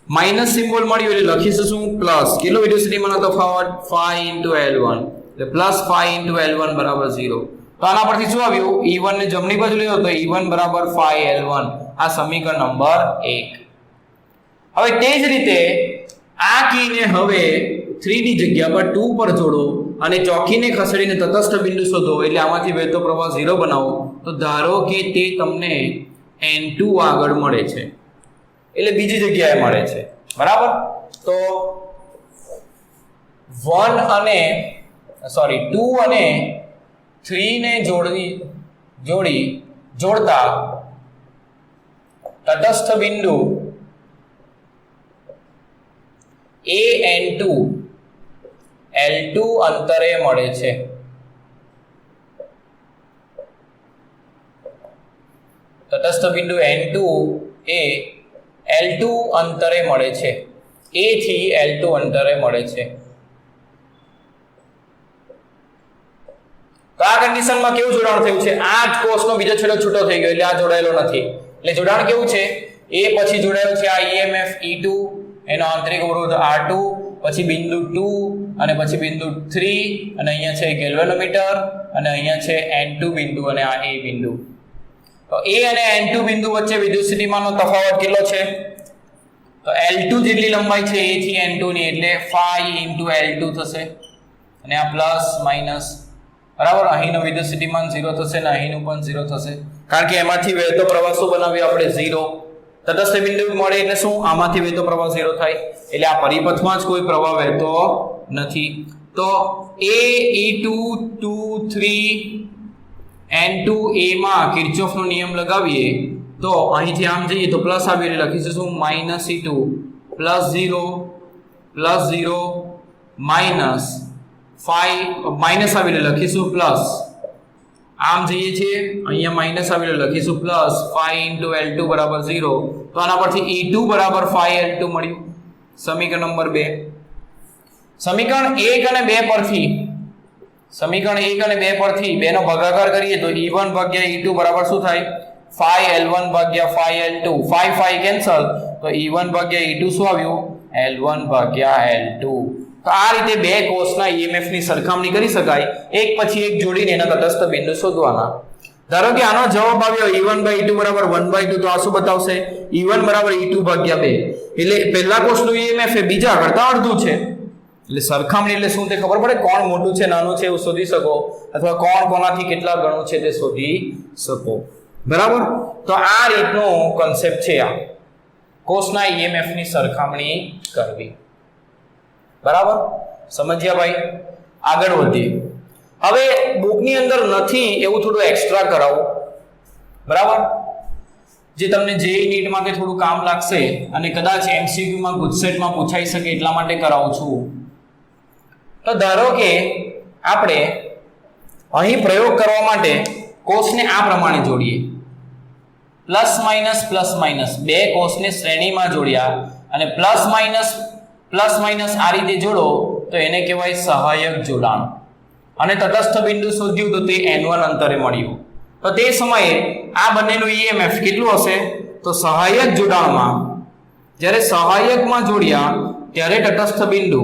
માઈનસ સિમ્બોલ મળ્યું એટલે લખીશું શું પ્લસ કેટલો વિદ્યુતસ્થિતિમાનનો તફાવત 5 * L1 એટલે પ્લસ 5 * L1 બરાબર 0 તો આના પરથી શું આવ્યું e1 ને જમણી બાજુ લેવો તો e1 બરાબર 5L1 આ સમીકરણ નંબર 1 હવે તે જ રીતે આ કીને હવે 3 ની જગ્યા પર 2 પર જોડો અને ચોકીને ખસેડીને તટસ્થ બિંદુ શોધો એટલે આમાંથી વહેતો પ્રવાહ 0 બનાવો તો ધારો કે તે તમને n2 આગળ મળે છે એટલે બીજી જગ્યાએ મળે છે બરાબર તો 2 અને 3 ને જોડતા તટસ્થ બિંદુ an2 L2 અંતરે મળે છે તટસ્થ બિંદુ n2 એ L2 અંતરે મળે છે a થી L2 અંતરે મળે છે તો આ કન્ડિશનમાં કેવું જોડાણ થયું છે આ જ કોષનો બીજો છેડો છૂટો થઈ ગયો એટલે આ જોડાયેલો નથી એટલે જોડાણ કેવું છે a પછી જોડાયું છે આ EMF E2 એનો આંતરિક અવરોધ R2 પછી બિંદુ 2 અને પછી બિંદુ 3 અને અહીંયા છે ગેલ્વેનોમીટર અને અહીંયા છે N2 બિંદુ અને આ A બિંદુ તો A અને N2 બિંદુ વચ્ચે વિદ્યુતસ્થિતિમાનનો તફાવત કેટલો છે તો L2 જેટલી લંબાઈ છે A થી N2 ની એટલે 5 * L2 થશે અને આ પ્લસ માઈનસ બરાબર અહીંનો વિદ્યુતસ્થિતિમાન 0 થશે અને અહીંનું પણ 0 થશે કારણ કે એમાંથી વહેતો પ્રવાહ શું બનાવ્યો આપણે 0 તટસ્થ બિંદુ મળે એટલે શું આમાંથી વહેતો પ્રવાહ 0 થાય એટલે આ પરિપથમાં જ કોઈ પ્રવાહ વહેતો નથી તો a e2 2 3 n2 a માં કિર્ચોફનો નિયમ લગાવીએ તો અહીંથી આમ જઈએ તો પ્લસ આવી એટલે લખીશું શું -e2 +0 માઈનસ 5 માઈનસ આવી એટલે લખીશું પ્લસ આમ જઈએ છીએ અહીંયા માઈનસ આવી એટલે લખીશું પ્લસ 5 * L2 બરાબર 0 તો આના પરથી e2 બરાબર 5L2 મળ્યું સમીકરણ નંબર 2 સમીકરણ 1 અને 2 પરથી 2 નો ભાગાકાર કરીએ તો e1 ભાગ્યા e2 બરાબર શું થાય 5L1 ભાગ્યા 5L2 5 કેન્સલ તો e1 ભાગ્યા e2 શું આવ્યું L1 ભાગ્યા L2 તો આ રીતે બે કોષના EMF ની સરખામણી કરી શકાય એક પછી એક જોડીને એના તટસ્થ બિંદુ શોધવાના ધારો કે આનો જવાબ આવ્યો e1/e2 બરાબર 1/2 તો આ શું બતાવશે e1 બરાબર e2 ભાગ્યા 2 એટલે પહેલા કોષનું EMF એ બીજા કરતા અડધું છે એટલે સરખામણી એટલે શું તે ખબર પડે કોણ મોટું છે નાનું છે એવું શોધી શકો અથવા કોણ કોનાથી કેટલા ગણું છે તે શોધી શકો બરાબર તો આ રીતનો કોન્સેપ્ટ છે આ કોષના EMF ની સરખામણી કરવી બરાબર સમજ્યા ભાઈ આગળ વધીએ હવે બુકની અંદર નથી એવું થોડું એક્સ્ટ્રા કરાવું બરાબર જે તમને જેઈ નીટ માટે થોડું કામ લાગશે અને કદાચ MCQ માં ગુજસેટમાં પૂછાઈ શકે એટલા માટે કરાવું છું તો ધારો કે આપણે અહીં પ્રયોગ કરવા માટે કોષને આ પ્રમાણે જોડીએ પ્લસ માઈનસ બે કોષને શ્રેણીમાં જોડ્યા અને પ્લસ માઈનસ આ રીતે જોડો તો એને કહેવાય સહાયક જોડાણ અને તટસ્થ બિંદુ શોધ્યું તો તે n1 અંતરે મળ્યું તો તે સમયે આ બંનેનું EMF કેટલું હશે તો સહાયક જોડાણમાં જ્યારે સહાયકમાં જોડ્યા ત્યારે તટસ્થ બિંદુ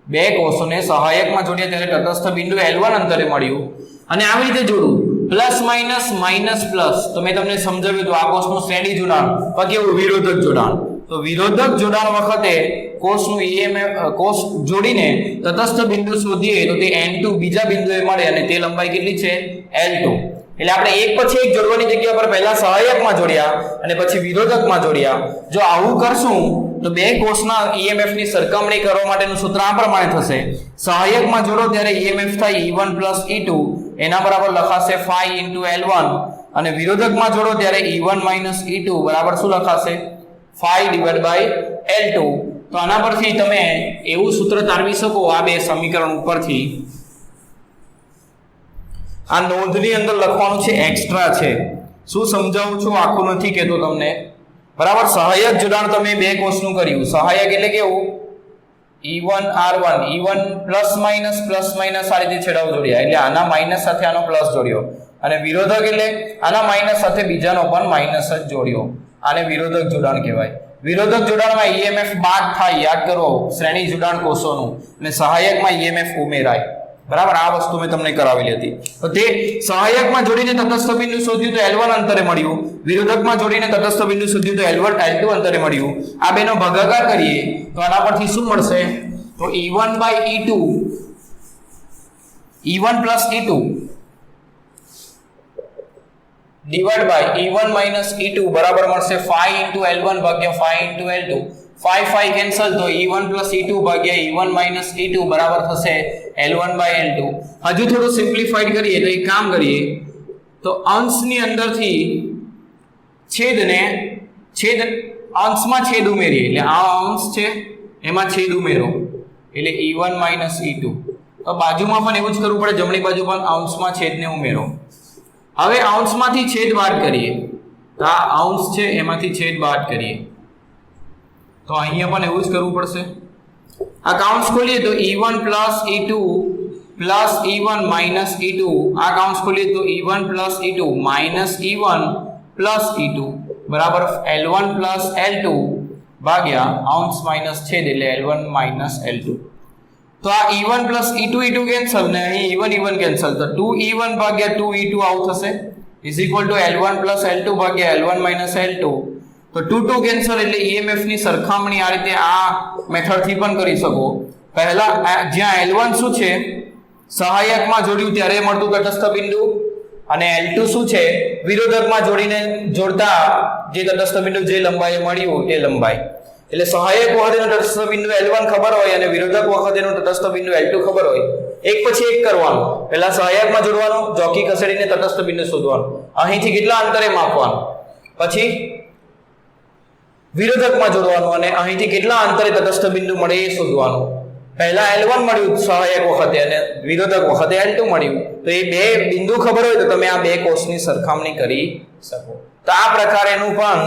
બે કોષોને સહાયકમાં જોડ્યા ત્યારે તટસ્થ બિંદુ L1 અંતરે મળ્યું અને આવી રીતે જોડું પ્લસ માઈનસ પ્લસ તો મેં તમને સમજાવ્યું તો આ કોષનું શ્રેણી જોડાણ પછી એવું વિરોધક જોડાણ તો વિરોધક જોડાણ વખતે કોષનું EMF કોષ જોડીને તટસ્થ બિંદુ શોધીએ તો તે n2 બીજા બિંદુએ મળે અને તે લંબાઈ કેટલી છે L2 એટલે આપણે એક પછી એક જોડવાની જગ્યા પર પહેલા સહાયકમાં જોડ્યા અને પછી વિરોધકમાં જોડ્યા જો આવું કરશું તો બે કોષના EMF ની સરખામણી કરવા માટેનું સૂત્ર આ પ્રમાણે થશે. સહાયકમાં જોડો ત્યારે EMF થાય E1 + E2 એના બરાબર લખાશે phi * L1 અને વિરોધકમાં જોડો ત્યારે E1 - E2 બરાબર શું લખાશે phi / L2. તો આના પરથી તમે એવું સૂત્ર તારવી શકો આ બે સમીકરણ ઉપરથી. આ નોંધની અંદર લખવાનું છે એક્સ્ટ્રા છે. શું સમજાવું છું આખું નથી કહેતો તમને. બરાબર સહાયક જોડાણ તમે બે કોષનું કર્યું. સહાયક એટલે કેવું E1 R1 E1 ± આ રીતે છેડાઓ જોડ્યા એટલે આના માઈનસ સાથે આનો પ્લસ જોડ્યો અને વિરોધક એટલે આના માઈનસ સાથે બીજાનો પણ માઈનસ જ જોડ્યો. આને વિરોધક જોડાણ કહેવાય. વિરોધક જોડાણમાં EMF બાદ થાય યાદ કરો શ્રેણી જોડાણ કોષોનું અને સહાયકમાં EMF ઉમેરાય. બરાબર આ વસ્તુ મેં તમને કરાવેલી હતી. તો તે સહાયકમાં જોડીને તટસ્થ બિંદુ શોધ્યું તો L1 અંતરે મળ્યું. વિરોધકમાં જોડીને તટસ્થ બિંદુ શોધ્યું તો L1 L2 અંતરે મળ્યું. આ બેનો ભાગાકાર કરીએ તો આના પરથી શું મળશે તો E1 / E2 E1 + E2 divide by E1 - E2 બરાબર મળશે phi * L1 / phi * L2. phi cancel તો E1 + E2 ભાગ્યા E1 - E2 બરાબર થશે L1 / L2. હજુ થોડું સિમ્પ્લિફાઈડ કરીએ તો એક કામ કરીએ તો અંશની અંદરથી અંશમાં છેદ ઉમેરીએ એટલે આ અંશ છે એમાં છેદ ઉમેરો એટલે E1 - E2. તો બાજુમાં પણ એવું જ કરવું પડે જમણી બાજુ પણ અંશમાં છેદને ઉમેરો. હવે અંશમાંથી છેદ બાદ કરીએ તો આ અંશ છે એમાંથી છેદ બાદ કરીએ તો અહીંયા પણ એવું જ કરવું પડશે. આ કાઉન્સ ખોલીએ તો E1 + E2 + E1 - E2 આ કાઉન્સ ખોલીએ તો E1 + E2 - E1 + E2 બરાબર L1 + L2 ભાગ્યા અંશ માઈનસ છેદ એટલે L1 - L2. તો આ E1 + E2 કેન્સલ ને અહીં E1 કેન્સલ તો 2E1 ભાગ્યા 2E2 આવું થશે L1 + L2 ભાગ્યા L1 - L2. તો 2 કેન્સલ એટલે EMF ની સરખામણી આ રીતે આ મેથડ થી પણ કરી શકો. પહેલા જ્યાં L1 શું છે સહાયકમાં જોડ્યું ત્યારે મળતું તટસ્થ બિંદુ અને L2 શું છે વિરોધકમાં જોડતા જે તટસ્થ બિંદુ જે લંબાઈએ મળ્યું તે લંબાઈ. એટલે સહાયક વખતેનો તટસ્થ બિંદુ L1 ખબર હોય અને વિરોધક વખતેનો તટસ્થ બિંદુ L2 ખબર હોય એક પછી એક કરવાનું. પહેલા સહાયકમાં જોડવાનું ચોકી ખસેડીને તટસ્થ બિંદુ શોધવાનું અહીંથી કેટલા અંતરે માપવાનું પછી વિરોધકમાં જોડવાનું અને અહીંથી કેટલા અંતરે તટસ્થ બિંદુ મળે એ શોધવાનું. પહેલા L1 મળ્યું સહાયક વખતે અને વિરોધક વખતે L2 મળ્યું તો એ બે બિંદુ ખબર હોય તો તમે આ બે કોષની સરખામણી કરી શકો. તો આ પ્રકારેનું પણ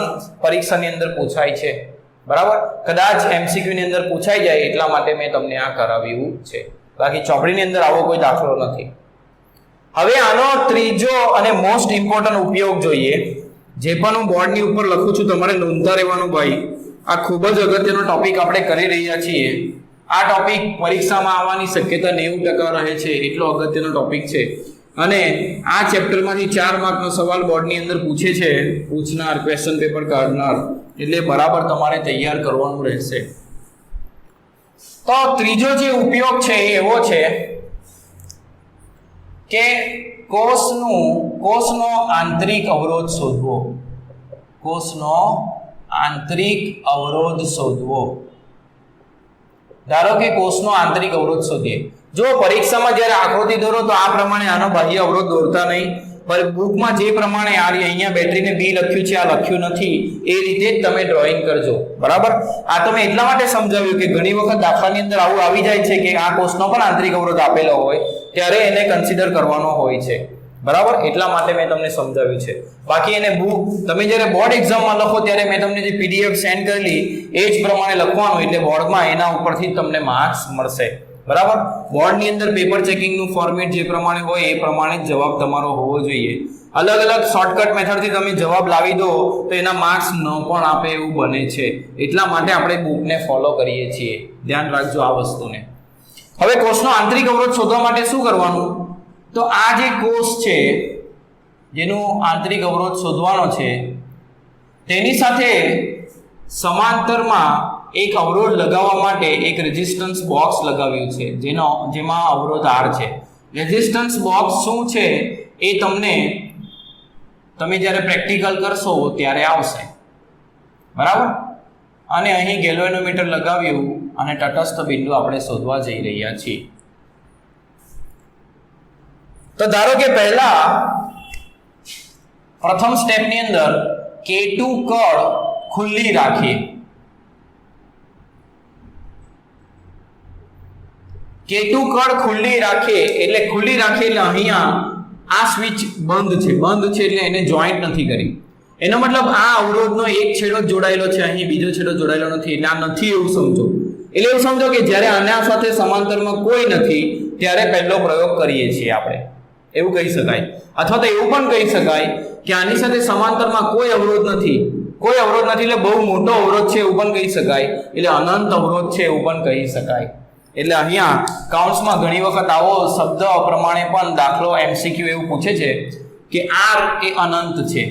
પરીક્ષાની અંદર પૂછાય છે. બરાબર કદાચ MCQ ની અંદર પૂછાઈ જાય એટલા માટે મેં તમને આ કરાવ્યું છે. બાકી ચોપડીની અંદર આવો કોઈ દાખલો નથી. હવે આનો ત્રીજો અને મોસ્ટ ઇમ્પોર્ટન્ટ ઉપયોગ જોઈએ જે પણ હું બોર્ડની ઉપર લખું છું તમારે નોંધતા રહેવાનું ભાઈ. આ ખૂબ જ અગત્યનો ટોપિક આપણે કરી રહ્યા છીએ. આ ટોપિક પરીક્ષામાં આવવાની શક્યતા 90% રહે છે એટલો અગત્યનો ટોપિક છે અને આ ચેપ્ટરમાંથી 4 માર્કનો સવાલ બોર્ડની અંદર પૂછે છે પૂછનાર ક્વેશ્ચન પેપર કાઢનાર એટલે બરાબર તમારે તૈયાર કરવાનું રહેશે. તો ત્રીજો જે ઉપયોગ છે એ એવો છે કે કોષનો આંતરિક અવરોધ શોધવો. કોષનો આંતરિક અવરોધ શોધવો. ધારો કે કોષનો આંતરિક અવરોધ શોધીએ. જો પરીક્ષામાં જ્યારે આકૃતિ દોરો તો આ પ્રમાણે આનો બાહ્ય અવરોધ દોરતા નહીં પણ બુકમાં જે પ્રમાણે અહીંયા બેટરીને B લખ્યું છે આ લખ્યું નથી એ રીતે જ તમે ડ્રોઈંગ કરજો. બરાબર આ તમે એટલા માટે સમજાવ્યું કે ઘણી વખત દાખલાની અંદર આવું આવી જાય છે કે આ કોષનો પણ આંતરિક અવરોધ આપેલો હોય ત્યારે એને કન્સિડર કરવાનો હોય છે. બરાબર એટલા માટે મેં તમને સમજાવ્યું છે. બાકી એને બુક તમે જ્યારે બોર્ડ એક્ઝામમાં લખો ત્યારે મેં તમને જે PDF સેન્ડ કરેલી એ જ પ્રમાણે લખવાનું એટલે બોર્ડમાં એના ઉપરથી તમને માર્ક્સ મળશે. બરાબર બોર્ડની અંદર પેપર ચેકિંગનું ફોર્મેટ જે પ્રમાણે હોય એ પ્રમાણે જ જવાબ તમારો હોવો જોઈએ. અલગ અલગ શોર્ટકટ મેથડથી તમે જવાબ લાવી દો તો એના માર્ક્સ ન પણ આપે એવું બને છે. એટલા માટે આપણે બુકને ફોલો કરીએ છીએ. ધ્યાન રાખજો આ વસ્તુને. હવે કોષનો આંતરિક અવરોધ શોધવા માટે શું કરવાનું તો આ જે કોષ છે જેનો આંતરિક અવરોધ શોધવાનો છે તેની સાથે સમાંતરમાં એક અવરોધ લગાવવા માટે એક રેઝિસ્ટન્સ બોક્સ લગાવ્યું છે જેમાં અવરોધ R છે. રેઝિસ્ટન્સ બોક્સ શું છે એ તમે જ્યારે પ્રેક્ટિકલ કરશો ત્યારે આવશે. બરાબર અને અહીં ગેલ્વેનોમીટર લગાવ્યું અને તટસ્થ બિંદુ આપણે શોધવા જઈ રહ્યા છીએ. તો ધારો કે પહેલા પ્રથમ સ્ટેપની અંદર K2 કળ ખુલ્લી રાખીએ. K2 કળ ખુલ્લી રાખીએ એટલે અહીંયા આ સ્વિચ બંધ છે એટલે એને જોઈન્ટ નથી કરી. એનો મતલબ આ અવરોધનો એક છેડો જોડાયેલો છે, અહીં બીજો છેડો જોડાયેલો નથી, એટલે આ નથી એવું સમજો. એટલે એવું સમજો કે જ્યારે આના સાથે સમાંતરમાં કોઈ નથી ત્યારે પહેલો પ્રયોગ કરીએ છીએ આપણે, એવું કહી શકાય. અથવા તો એવું પણ કહી શકાય કે આની સાથે સમાંતરમાં કોઈ અવરોધ નથી એટલે બહુ મોટો અવરોધ છે એવું પણ કહી શકાય, એટલે અનંત અવરોધ છે એવું પણ કહી શકાય. એટલે અહીંયા કાઉન્સમાં ઘણી વખત આવો શબ્દ પ્રમાણે પણ દાખલો MCQ એવું પૂછે છે કે R એ અનંત છે.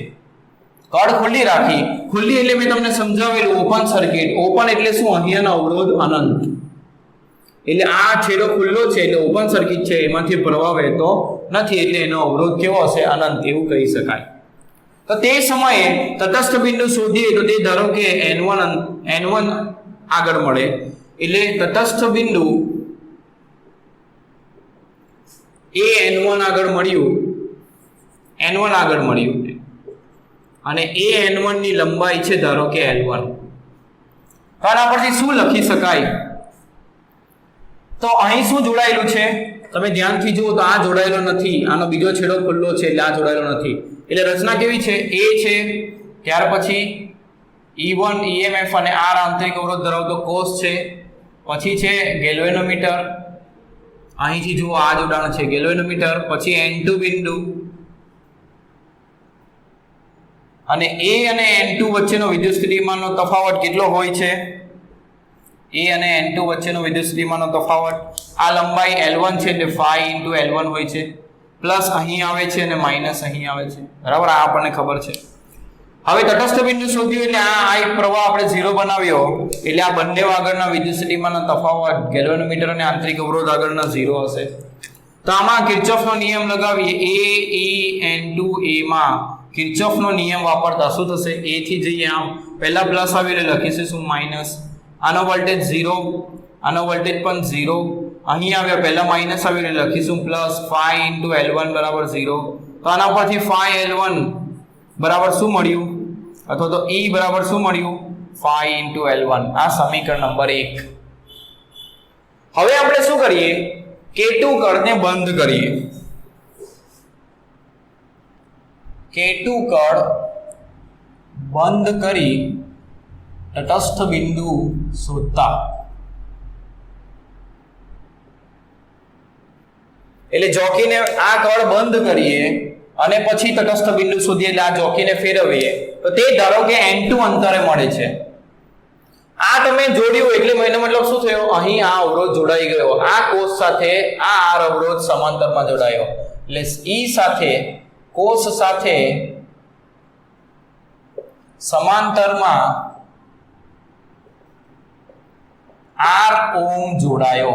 કળ ખુલ્લી રાખી, ખુલ્લી એટલે મેં તમને સમજાવેલું ઓપન સર્કિટ. ઓપન એટલે શું? અહીંયાનો અવરોધ અનંત, એટલે આ છેડો ખુલ્લો છે એટલે ઓપન સર્કિટ છે, એમાંથી પ્રવાહ વહેતો નથી એટલે એનો અવરોધ કેવો હશે? અનંત, એવું કહી શકાય. તો તે સમયે તટસ્થ બિંદુ શોધીએ તો તે ધારો કે n1 આગળ મળે, એટલે તટસ્થ બિંદુ એ n1 આગળ મળ્યું અને એ n1 ની લંબાઈ છે ધારો કે l1. તો આના પરથી શું લખી શકાય? તો અહીં શું જોડાયેલું છે તમે ધ્યાનથી જુઓ તો આ જોડાયેલો નથી, આનો બીજો છેડો ખુલ્લો છે એટલે આ જોડાયેલો નથી. એટલે રચના કેવી છે? A છે, ત્યાર પછી E1 EMF અને R આંતરિક અવરોધ ધરાવતો કોષ છે, પછી છે ગેલ્વેનોમીટર, અહીંથી જુઓ આ જોડાણ છે ગેલ્વેનોમીટર, પછી N2 બિંદુ અને A અને N2 વચ્ચેનો વિદ્યુત સ્થિતિમાનનો તફાવત કેટલો હોય છે? A અને N2 વચ્ચેનો વિદ્યુત સ્થિતિમાનનો તફાવત, આ લંબાઈ L1 છે એટલે 5 × L1 હોય છે, પ્લસ અહીં આવે છે અને માઇનસ અહીં આવે છે, બરાબર? આ આપણને ખબર છે. હવે તટસ્થ બિંદુ શોધ્યું એટલે આ I પ્રવાહ આપણે 0 બનાવ્યો એટલે આ બંને આગળના વિદ્યુત સ્થિતિમાનનો તફાવત ગેલ્વેનોમીટર અને આંતરિક અવરોધ આગળના 0 હશે. તો આમાં કિર્ચોફનો નિયમ લગાવીએ. N2 A માં કિર્ચોફનો નિયમ વાપરતા શું થશે? A થી જઈએ આમ, પહેલા પ્લસ આવી એટલે લખીશું શું? માઇનસ. આનો વોલ્ટેજ 0, આનો વોલ્ટેજ પણ 0, અહીં આવ્યા પહેલા માઇનસ આવી એટલે લખીશું પ્લસ. 5 × L1 બરાબર 0. તો આના પરથી 5L1 બરાબર શું મળ્યું? અથવા તો E બરાબર શું મળ્યું? 5 × L1. આ સમીકરણ નંબર 1. હવે આપણે શું કરીએ? K2 કળને બંધ કરીએ. K2 કળ બંધ કરી તટસ્થ બિંદુ શોધતા, એટલે જોકીને આ કળ બંધ કરીએ અને પછી તટસ્થ બિંદુ શોધીએ એટલે આ જોકીને ફેરવીએ તો તે ધારો કે N2 અંતરે મળે છે. આ તમે જોડ્યું એટલે એનો મતલબ શું થયો? અહીં આ અવરોધ જોડાઈ ગયો, આ કોષ સાથે આ R અવરોધ સમાંતરમાં જોડાયો, એટલે E સાથે કોષ સાથે સમાંતરમાં R ઓહ્મ જોડાયો,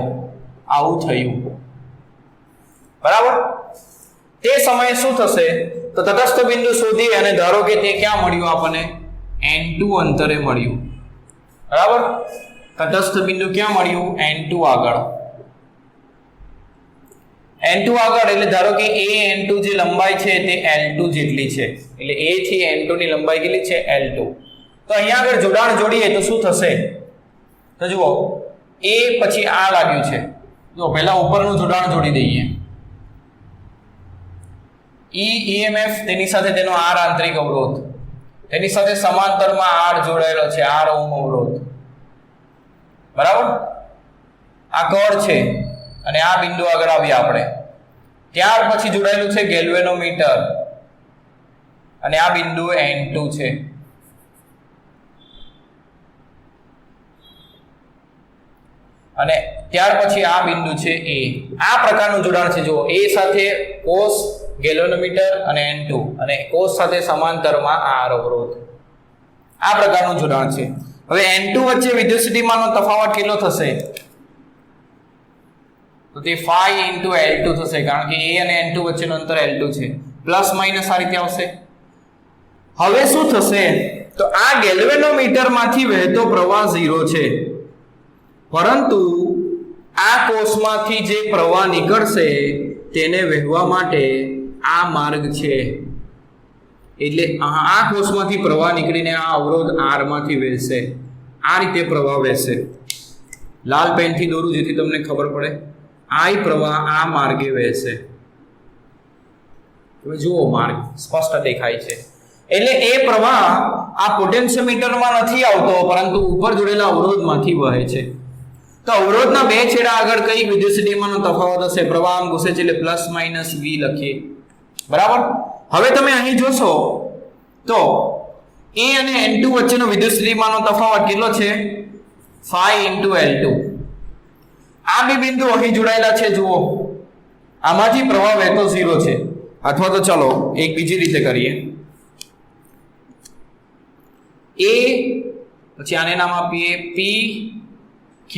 આવું થયું, બરાબર? તે સમયે શું થશે? તો તટસ્થ બિંદુ શોધી અને ધારો કે તે ક્યાં મળ્યું? આપણને N2 અંતરે મળ્યું, બરાબર? તટસ્થ બિંદુ ક્યાં મળ્યું? N2 આગળ. N2 આગળ એટલે ધારો કે A N2 જે લંબાઈ છે તે L2 જેટલી છે, એટલે A થી N2 ની લંબાઈ કેટલી છે? L2. તો અહીંયા આગળ જોડાણ જોડીએ તો શું થશે? તો જુઓ, A પછી આ લાગ્યું છે, જો પહેલા ઉપરનું જોડાણ જોડી દઈએ. E EMF તેની સાથે તેનો R આંતરિક અવરોધ, તેની સાથે સમાંતરમાં R જોડાયેલો છે, R ઓહ્મ અવરોધ, બરાબર? આ કળ છે અને આ બિંદુ આગળ આવ્યા આપણે, ત્યાર પછી જોડાયેલું છે ગેલ્વેનોમીટર અને આ બિંદુ N2 છે. અને ત્યાર પછી આ બિંદુ છે A. આ પ્રકારનું જોડાણ છે. જો A સાથે કોષ ગેલ્વેનોમીટર અને N2 અને કોષ સાથે સમાંતરમાં R અવરોધ, આ પ્રકારનું જોડાણ છે. હવે N2 વચ્ચે વિદ્યુત સ્થિતિમાનનો તફાવત કેટલો થશે? તો તે 5 × L2 થશે, કારણ કે A અને N2 વચ્ચેનું અંતર L2 છે. પ્લસ માઇનસ આ રીતે આવશે. હવે શું થશે? તો આ ગેલ્વેનોમીટરમાંથી વહેતો પ્રવાહ 0 છે, પરંતુ આ કોષમાંથી જે પ્રવાહ નીકળશે તેને વહેવા માટે આ માર્ગ છે, એટલે આ કોષમાંથી પ્રવાહ નીકળીને આ અવરોધ R માંથી વહેશે, આ રીતે પ્રવાહ વહેશે. લાલ પેનથી દોરું જેથી તમને ખબર પડે. I પ્રવાહ આ માર્ગે વહેશે. તમે જુઓ માર્ગ સ્પષ્ટ દેખાય છે. એટલે એ પ્રવાહ આ પોટેન્શિયોમીટરમાં નથી આવતો, પરંતુ ઉપર જોડેલા અવરોધમાંથી વહે છે. તો અવરોધના બે છેડા આગળ કઈ વિદ્યુત સ્થિતિમાનનો તફાવત હશે? પ્રવાહ આમ ઘૂસે છે એટલે પ્લસ માઇનસ V લખીએ. બરાબર. હવે તમે અહીં જોશો તો A અને N2 વચ્ચેનો વિદ્યુત સ્થિતિમાનનો તફાવત કેટલો છે? 5 × L2. આ બે બિંદુ અહીં જોડાયેલા છે. જુઓ, આમાંથી પ્રવાહ વહેતો 0 છે. અથવા તો ચલો એક બીજી રીતે કરીએ. A પછી આને નામ આપીએ P Q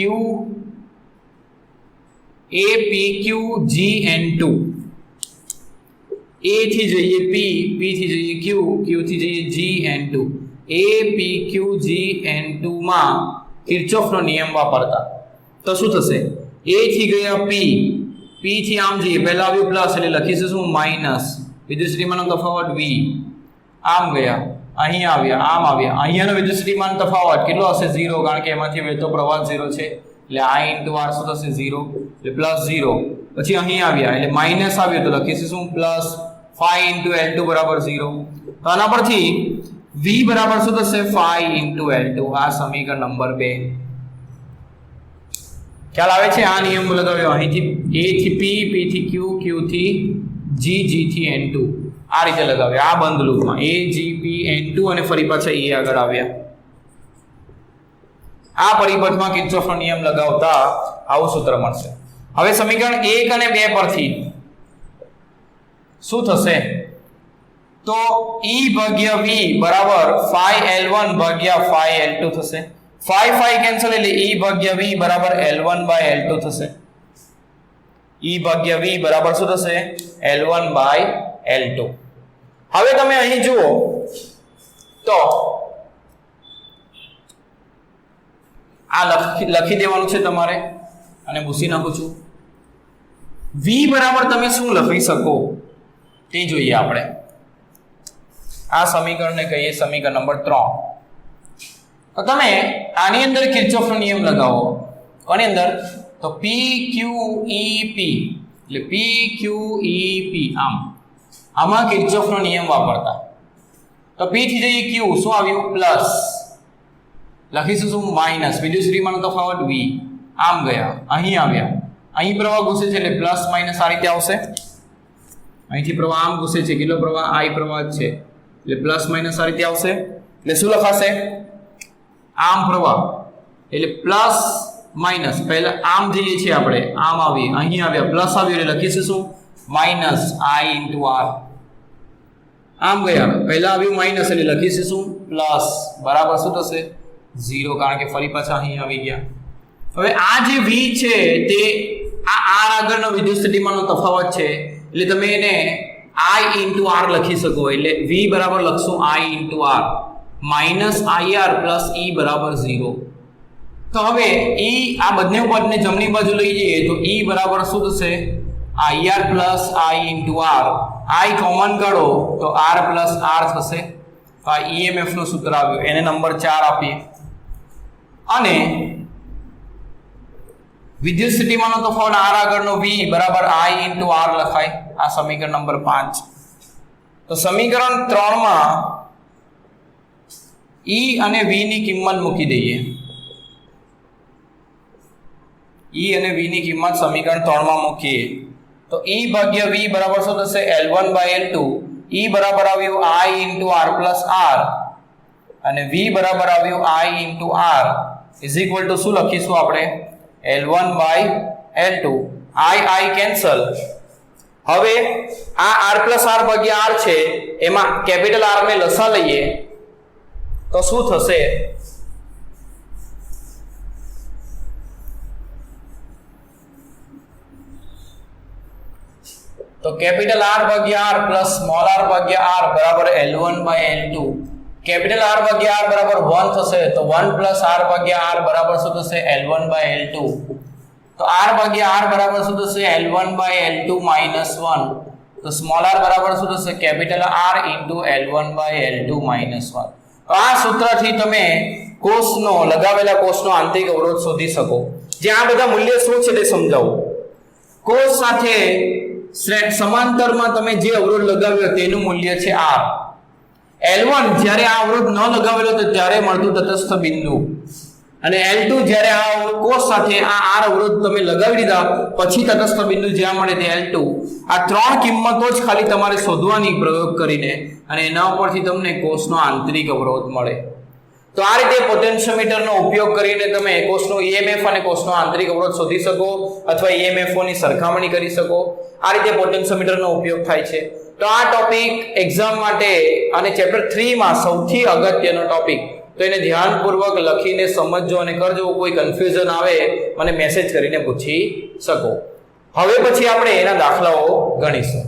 A P Q G N2. A થી જઈએ P, P થી જઈએ Q, Q થી જઈએ G N2. A P Q G N2 માં કિર્ચોફનો નિયમ વાપરતા તો શું થશે? A થી ગયા P, P થી આમ જઈએ, પહેલા આવ્યું પ્લસ એટલે લખીશું શું? માઇનસ. વિદ્યુત સ્થિતિમાનનો તફાવત V. આમ ગયા, અહીં આવ્યા, આમ આવ્યા. અહીંયાનો વિદ્યુત સ્થિતિમાન તફાવત કેટલો હશે? 0, કારણ કે એમાંથી વહેતો પ્રવાહ 0 છે. એટલે I × R શું થશે? 0, એટલે પ્લસ 0. પછી અહીં આવ્યા એટલે માઇનસ આવ્યો તો લખીશું શું? પ્લસ 5 × L2 બરાબર 0. તો આના પરથી V બરાબર શું થશે? 5 × L2. આ સમીકરણ નંબર 2. ખ્યાલ આવે છે? આ નિયમ લગાવ્યો અહીંથી A થી P, P થી Q, Q થી G, G થી N2. આ રીતે લગાવ્યા આ બંધ લૂપમાં A G P N2 અને ફરી પાછા E આગળ આવ્યા. આ પરિપથમાં કિર્ચોફનો નિયમ લગાવતા આવું સૂત્ર મળશે. હવે સમીકરણ 1 અને 2 પરથી શું થશે? તો E ભાગ્યા V બરાબર 5L1 ભાગ્યા 5L2 થશે. 5 5 કેન્સલ એટલે E ભાગ્યા V બરાબર L1/L2 થશે. E ભાગ્યા V બરાબર શું થશે? L1/L2. હવે તમે અહીં જુઓ તો આ લખી દેવાનું છે તમારે, અને ભૂસી નાખું છું. V બરાબર તમે શું લખી શકો તે જોઈએ આપણે. આ સમીકરણને કહીએ સમીકરણ નંબર 3. તો તમે આની અંદર કિર્ચોફનો નિયમ લગાવો. કોની અંદર? તો P Q E P, એટલે P Q E P. આમાં કિર્ચોફનો નિયમ વાપરતા. તો P થી જઈએ Q, શું આવ્યું? પ્લસ. લખીશું શું? માઇનસ. વિદ્યુત સ્થિતિમાનનો તફાવત V. આમ ગયા, અહીં આવ્યા, અહીં પ્રવાહ ઘૂસે છે એટલે પ્લસ માઇનસ આ રીતે આવશે. અહીંથી પ્રવાહ આમ ઘૂસે છે, કેટલો પ્રવાહ? I પ્રવાહ છે, એટલે પ્લસ માઇનસ આ રીતે આવશે. એટલે શું લખાશે? આમ પ્રવાહ એટલે પ્લસ માઇનસ. પહેલા આમ જઈએ છીએ આપણે, આમ આવીએ, અહીં આવ્યા, પ્લસ આવ્યું એટલે લખીશું શું? Minus I × R. આમ ગયા, પહેલા આવ્યું માઇનસ એટલે લખીશું શું? પ્લસ. બરાબર શું થશે? 0, કારણ કે ફરી પાછા અહીં આવી ગયા. હવે આ જે V છે તે આ R આગળનો વિદ્યુત સ્થિતિમાનનો તફાવત છે, એટલે તમે એને I × R લખી શકો. એટલે V બરાબર લખશું I × R minus IR plus E બરાબર 0. તો હવે E આ બંને પદને જમણી બાજુ લઈ જઈએ તો E બરાબર શું થશે? IR plus I × R. I common કાઢો તો R પ્લસ R થશે. તો આ EMF નું સૂત્ર આવ્યું, એને નંબર 4 આપીએ. અને વિદ્યુત સ્થિતિમાનનો તફાવત R આગળનો V બરાબર I × R લખાય. આ સમીકરણ નંબર 5. તો સમીકરણ 3 માં E અને V ની કિંમત મૂકી દઈએ. E અને V ની કિંમત સમીકરણ 3 માં મૂકીએ તો E ભાગ્યા V બરાબર શું થશે? L1/L2. E બરાબર આવ્યું I × R પ્લસ R, અને V બરાબર આવ્યું I × R is equal to શું લખીશું આપણે? L1/L2. I cancel. હવે આ R પ્લસ R ભાગ્યા R છે, એમાં કેપિટલ R ને લસા લઈએ તો શું થશે? તો કેપિટલ R ભાગ્યા R પ્લસ સ્મોલ r ભાગ્યા R બરાબર L1/L2. કેપિટલ R ભાગ્યા R બરાબર 1 થશે તો 1 પ્લસ R ભાગ્યા R બરાબર શું થશે L1 બાય L2. તો R ભાગ્યા R બરાબર શું થશે L1 બાય L2 માઇનસ 1. તો સ્મોલ r બરાબર શું થશે capital R into L1 by L2 minus 1. તો આ સૂત્રથી તમે કોષનો લગાવેલા કોષનો આંતરિક અવરોધ શોધી શકો. જે આ બધા મૂલ્ય શું છે તે સમજાવું. કોષ સાથે સમાંતરમાં તમે જે અવરોધ લગાવ્યો તેનું મૂલ્ય છે R. L1 જ્યારે આ અવરોધ ન લગાવેલો તો ત્યારે મળતું તટસ્થ બિંદુ, અને L2 જ્યારે આ કોષ સાથે આ R અવરોધ તમે લગાવી દીધા પછી તટસ્થ બિંદુ જ્યાં મળે તે L2. આ ત્રણ કિંમતો જ ખાલી તમારે શોધવાની પ્રયોગ કરીને, અને એના ઉપરથી તમને કોષનો આંતરિક અવરોધ મળે. તો આ રીતે પોટેન્શિયોમીટરનો ઉપયોગ કરીને તમે કોષનો EMF અને કોષનો આંતરિક અવરોધ શોધી શકો અથવા EMFોની સરખામણી કરી શકો. આ રીતે પોટેન્શિયોમીટરનો ઉપયોગ થાય છે. તો આ ટોપિક એક્ઝામ માટે અને ચેપ્ટર 3 માં સૌથી અગત્યનો ટોપિક. તો એને ધ્યાનપૂર્વક લખીને સમજજો અને કરજો. કોઈ કન્ફ્યુઝન આવે મને મેસેજ કરીને પૂછી શકો. હવે પછી આપણે એના દાખલાઓ ગણીશું.